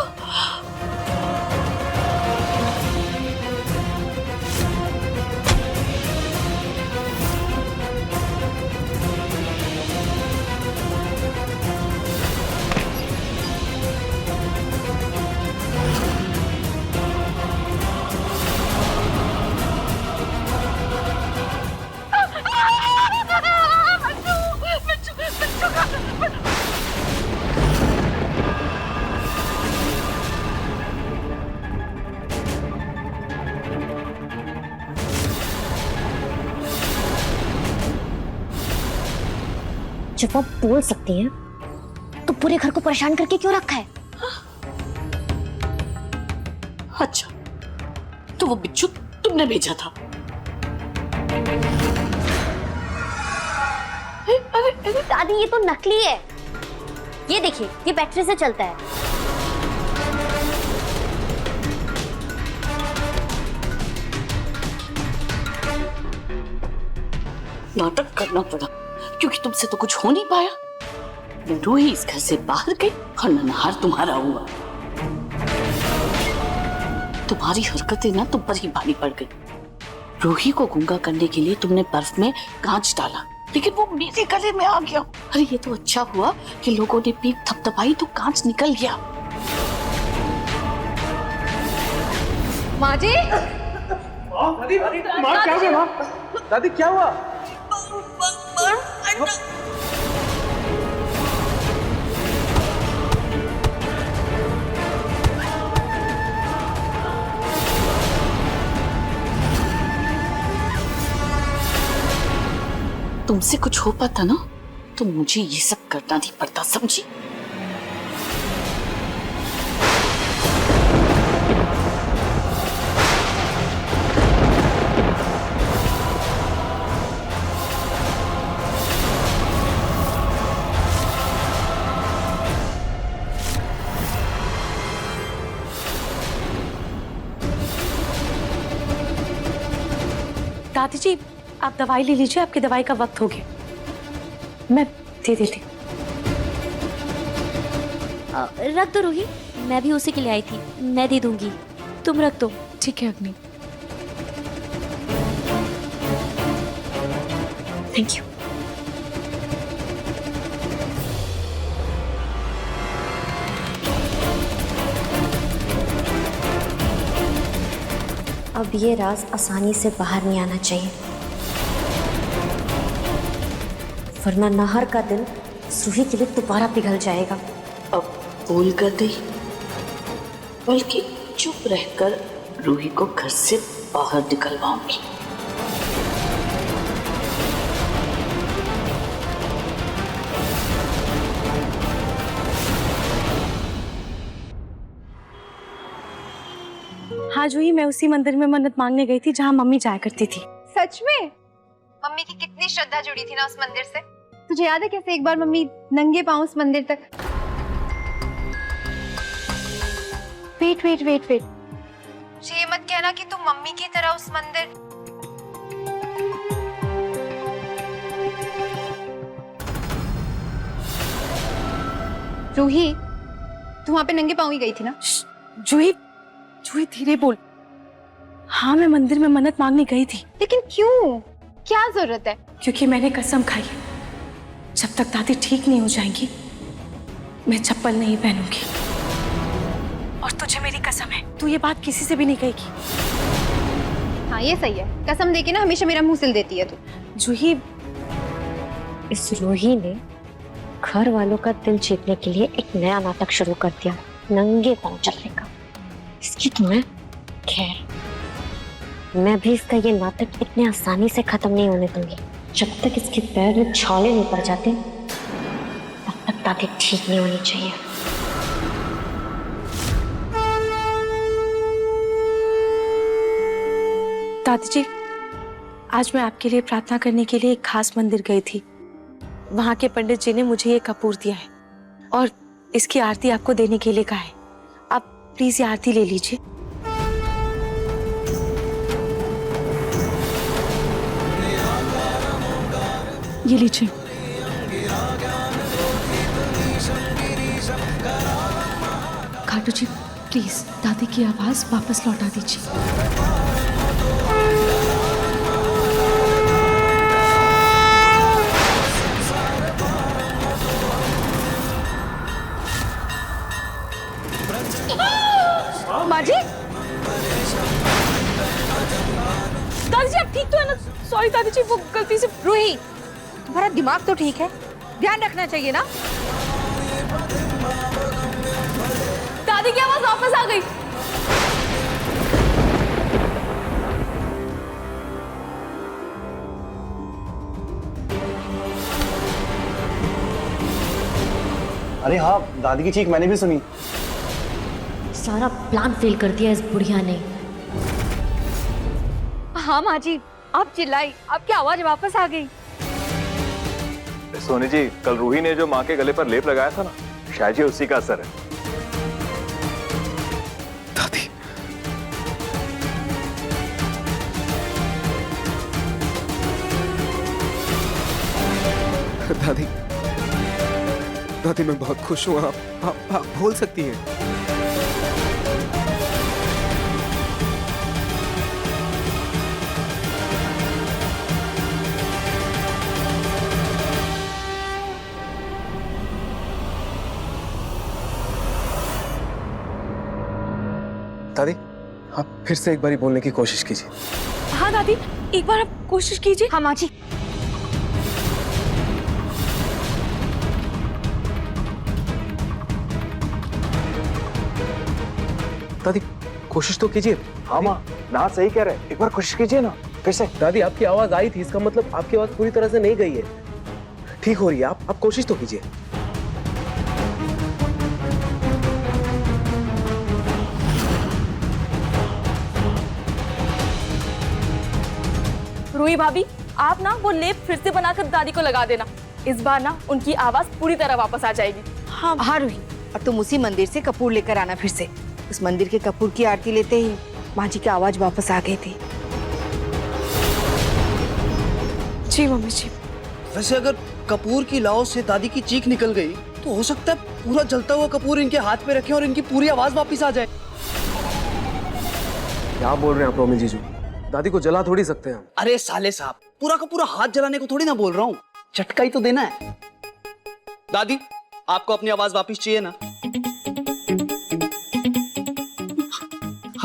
[SPEAKER 5] जब आप बोल सकती हैं तो पूरे घर को परेशान करके क्यों रखा है?
[SPEAKER 11] अच्छा, तो वो बिच्छू तुमने भेजा था?
[SPEAKER 5] अरे दादी, ये तो नकली है। ये देखिए, ये बैटरी से चलता है।
[SPEAKER 11] नाटक करना पड़ा क्योंकि तुमसे तो कुछ हो नहीं पाया। मैं रूही इस घर से बाहर गई और ननहार तुम्हारा हुआ। तुम्हारी हरकतें ना तुम पर ही भारी पड़ गई। रूही को गूंगा करने के लिए तुमने बर्फ में कांच डाला, लेकिन वो मेरे गले में आ गया। अरे ये तो अच्छा हुआ कि लोगों ने पीठ थपथपाई तो कांच निकल गया।
[SPEAKER 6] माँ जी,
[SPEAKER 4] दादी, माँ क्या हुआ? दादी क्या हुआ?
[SPEAKER 11] तुमसे कुछ हो पाता ना तो मुझे ये सब करना नहीं पड़ता, समझी?
[SPEAKER 7] दादी जी, आप दवाई ले लीजिए, आपकी दवाई का वक्त हो गया। मैं दे देती।
[SPEAKER 5] रख दो रूही, मैं भी उसी के लिए आई थी, मैं दे दूंगी। तुम रख दो।
[SPEAKER 7] ठीक है अग्नि।
[SPEAKER 5] Thank you. अब ये राज आसानी से बाहर नहीं आना चाहिए, वरना नाहर का दिल रूही के लिए दोबारा पिघल जाएगा।
[SPEAKER 11] अब भूल कर गई, बल्कि चुप रहकर रूही को घर से बाहर निकलवाऊंगी।
[SPEAKER 7] हाँ जूही, मैं उसी मंदिर में मन्नत मांगने गई थी जहाँ मम्मी जाया करती थी।
[SPEAKER 6] सच में? मम्मी की कितनी श्रद्धा जुड़ी थी ना उस मंदिर से। तुझे याद है कैसे एक बार मम्मी नंगे पांव उस मंदिर तक वेट वेट वेट वेट, ये मत कहना कि तुम मम्मी की तरह उस मंदिर। रूही, तू वहां पे नंगे पांव ही गई थी ना?
[SPEAKER 7] जूही, जूही धीरे बोल। हाँ, मैं मंदिर में मन्नत मांगने गई थी।
[SPEAKER 6] लेकिन क्यों? क्या जरूरत है?
[SPEAKER 7] क्योंकि मैंने कसम खाई है, जब तक दादी ठीक नहीं हो जाएंगी मैं चप्पल नहीं पहनूंगी। और तुझे मेरी कसम है, तू ये बात किसी से भी नहीं कहेगी।
[SPEAKER 6] हाँ ये सही है, कसम देके ना हमेशा मेरा मुंह सिल देती है तू।
[SPEAKER 7] जूही,
[SPEAKER 5] इस रूही ने घर वालों का दिल जीतने के लिए एक नया नाटक शुरू कर दिया, नंगे पांव चलने का। इसकी तुम्हें खैर, मैं भी इसका ये नाटक इतने आसानी से खत्म नहीं होने दूंगी। जब तक इसके पैर में छाले नहीं पड़ जाते तब तक दादी ठीक नहीं होनी चाहिए।
[SPEAKER 7] दादी जी, आज मैं आपके लिए प्रार्थना करने के लिए एक खास मंदिर गई थी। वहां के पंडित जी ने मुझे ये कपूर दिया है और इसकी आरती आपको देने के लिए कहा है। आप प्लीज ये आरती ले लीजिए।
[SPEAKER 3] ये लीजिए। खाटू जी, प्लीज दादी की आवाज वापस लौटा दीजिए।
[SPEAKER 6] माँ जी,
[SPEAKER 7] दादी जी आप ठीक तो है ना? सॉरी दादी जी, वो गलती से।
[SPEAKER 6] रूही, तुम्हारा दिमाग तो ठीक है, ध्यान रखना चाहिए ना।
[SPEAKER 7] दादी की आवाज वापस आ गई।
[SPEAKER 13] अरे हाँ, दादी की चीख मैंने भी सुनी।
[SPEAKER 5] सारा प्लान फेल कर दिया इस बुढ़िया ने।
[SPEAKER 6] हाँ माँ जी, आप चिल्लाई, आपकी आवाज वापस आ गई।
[SPEAKER 2] सोनी जी, कल रूही ने जो माँ के गले पर लेप लगाया था ना, शायद ये उसी का असर है।
[SPEAKER 4] दादी, दादी, दादी मैं बहुत खुश हूँ। आप बोल सकती हैं। दादी, आप फिर से एक बारी बोलने की कोशिश कीजिए।
[SPEAKER 7] हाँ दादी, एक बार आप कोशिश कीजिए।
[SPEAKER 6] हाँ माँ जी।
[SPEAKER 4] दादी, कोशिश तो कीजिए।
[SPEAKER 2] हाँ माँ, ना सही कह रहे, एक बार कोशिश कीजिए ना फिर से।
[SPEAKER 4] दादी, आपकी आवाज आई थी, इसका मतलब आपकी आवाज पूरी तरह से नहीं गई है, ठीक हो रही है। आप कोशिश तो कीजिए।
[SPEAKER 8] रूही भाभी, आप ना वो लेप फिर से बनाकर दादी को लगा देना। इस बार ना उनकी आवाज पूरी तरह वापस आ जाएगी।
[SPEAKER 6] हाँ हाँ रूही, और तुम उसी मंदिर से कपूर लेकर आना फिर से। उस मंदिर के कपूर की आरती लेते ही माँ जी की आवाज वापस आ गई थी।
[SPEAKER 7] जी मम्मी जी।
[SPEAKER 10] वैसे अगर कपूर की लाओ से दादी की चीख निकल गई तो हो सकता है पूरा जलता हुआ कपूर इनके हाथ पे रखें और इनकी पूरी आवाज वापस आ जाए।
[SPEAKER 4] क्या बोल रहे हैं आप रोमी जीजू? दादी को जला थोड़ी सकते हैं हम।
[SPEAKER 10] अरे साले साहब, पूरा का पूरा हाथ जलाने को थोड़ी ना बोल रहा हूँ, झटका ही तो देना है। दादी, आपको अपनी आवाज वापस चाहिए ना?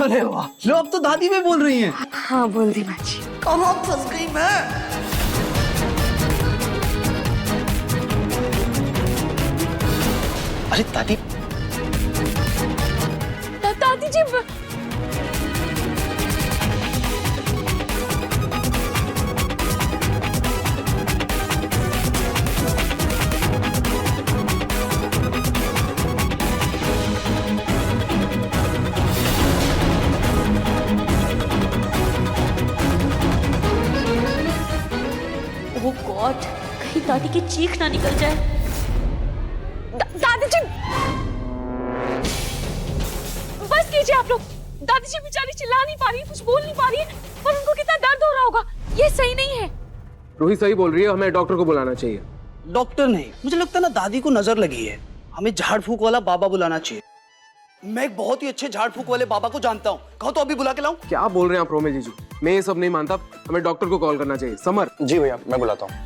[SPEAKER 10] अरे वाह, लो अब तो दादी में बोल रही हैं।
[SPEAKER 7] हाँ बोल दी माँ जी।
[SPEAKER 10] कहाँ फंस गई मैं? अरे दादी,
[SPEAKER 7] दादी जी,
[SPEAKER 5] ओह गॉड, कहीं दादी की चीख ना निकल जाए।
[SPEAKER 7] दादी जी, बस
[SPEAKER 8] आप लोग? दादी जी बेचारी चिल्ला नहीं पा रही, कुछ बोल नहीं पा रही है और उनको कितना दर्द हो रहा होगा। ये सही नहीं है।
[SPEAKER 4] रूही सही बोल रही है, हमें डॉक्टर को बुलाना चाहिए।
[SPEAKER 10] डॉक्टर नहीं, मुझे लगता है ना दादी को नजर लगी है। हमें झाड़ फूक वाला बाबा बुलाना चाहिए। मैं एक बहुत ही अच्छे झाड़ फूक वाले बाबा को जानता हूँ, कहो तो अभी बुला के लाऊं?
[SPEAKER 4] क्या बोल रहे हैं आप रोमे जीजू? मैं ये सब नहीं मानता, हमें डॉक्टर को कॉल करना चाहिए। समर।
[SPEAKER 13] जी भैया, मैं बुलाता हूँ।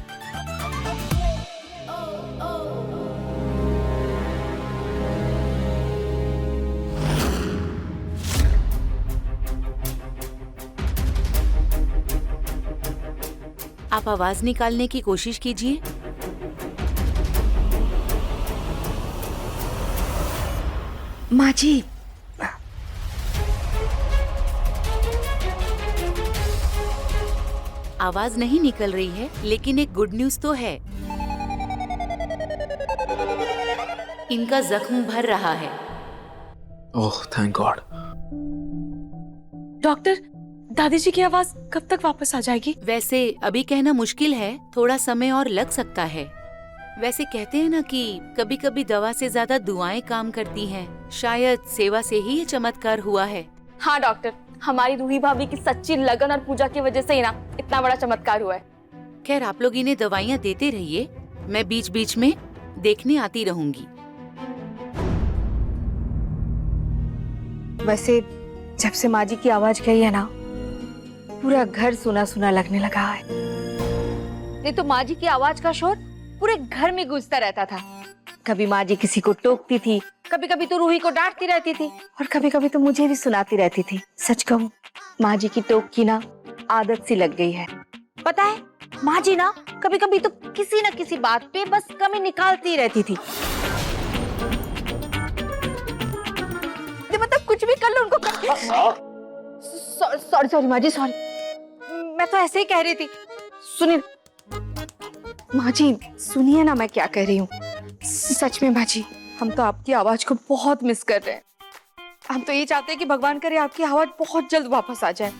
[SPEAKER 11] आप आवाज निकालने की कोशिश कीजिए।
[SPEAKER 6] माँ जी,
[SPEAKER 11] आवाज नहीं निकल रही है, लेकिन एक गुड न्यूज तो है। इनका जख्म भर रहा है।
[SPEAKER 4] Oh thank God.
[SPEAKER 8] डॉक्टर, दादी जी की आवाज कब तक वापस आ जाएगी?
[SPEAKER 11] वैसे अभी कहना मुश्किल है, थोड़ा समय और लग सकता है। वैसे कहते हैं ना कि कभी कभी दवा से ज्यादा दुआएं काम करती हैं। शायद सेवा से ही ये चमत्कार हुआ है।
[SPEAKER 8] हाँ डॉक्टर, हमारी रूही भाभी की सच्ची लगन और पूजा की वजह से ही ना इतना बड़ा चमत्कार हुआ है।
[SPEAKER 11] खैर, आप लोग इन्हें दवाइयाँ देते रहिए, मैं बीच बीच में देखने आती रहूंगी।
[SPEAKER 6] वैसे जब से माँ जी की आवाज गई है ना, पूरा घर सुना सुना लगने लगा है। नहीं तो माँ जी की आवाज का शोर पूरे घर में गूंजता रहता था। कभी माँ जी किसी को टोकती थी, कभी कभी तो रूही को डांटती रहती थी और कभी कभी तो मुझे भी सुनाती रहती थी। सच कहूँ, माँ जी की टोक की ना आदत सी लग गई है। पता है, माँ जी ना कभी कभी तो किसी न किसी बात पे बस कमी निकालती रहती थी। मतलब कुछ भी कर लो उनको। सॉरी माँ जी, सॉरी। मैं तो ऐसे ही कह रही थी। सुनिए माँ जी, सुनिए ना मैं क्या कह रही हूँ। सच में माँ जी, हम तो आपकी आवाज को बहुत मिस कर रहे हैं। हम तो ये चाहते हैं कि भगवान करे आपकी आवाज बहुत जल्द वापस आ जाए।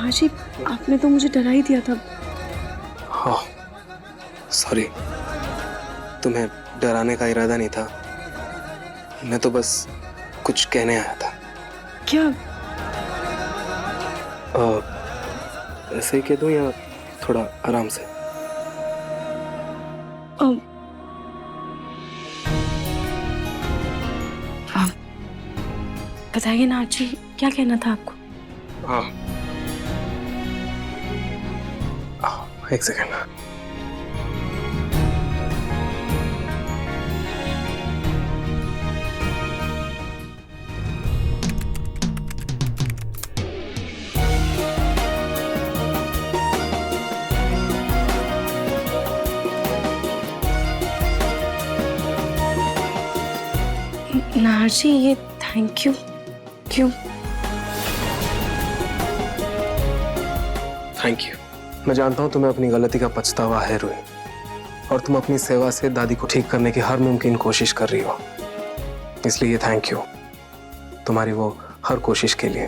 [SPEAKER 7] जी, आपने तो मुझे डरा ही दिया था।
[SPEAKER 4] हाँ सॉरी, तुम्हें डराने का इरादा नहीं था। मैं तो बस कुछ कहने आया था।
[SPEAKER 7] क्या?
[SPEAKER 4] ऐसे ही कह दूं या थोड़ा आराम से?
[SPEAKER 7] बताइए ना जी, क्या कहना था आपको?
[SPEAKER 4] हाँ एक सेकंड।
[SPEAKER 7] नाजी, ये थैंक यू क्यों?
[SPEAKER 4] Thank you. मैं जानता हूँ तुम्हें अपनी गलती का पछतावा है रूही, और तुम अपनी सेवा से दादी को ठीक करने की हर मुमकिन कोशिश कर रही हो, इसलिए थैंक यू तुम्हारी वो हर कोशिश के लिए।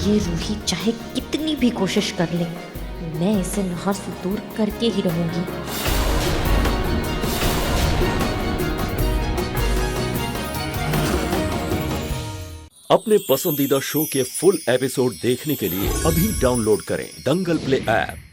[SPEAKER 5] ये रूही चाहे कितनी भी कोशिश कर ले, मैं इसे नाहर से दूर करके ही रहूंगी।
[SPEAKER 14] अपने पसंदीदा शो के फुल एपिसोड देखने के लिए अभी डाउनलोड करें दंगल प्ले ऐप।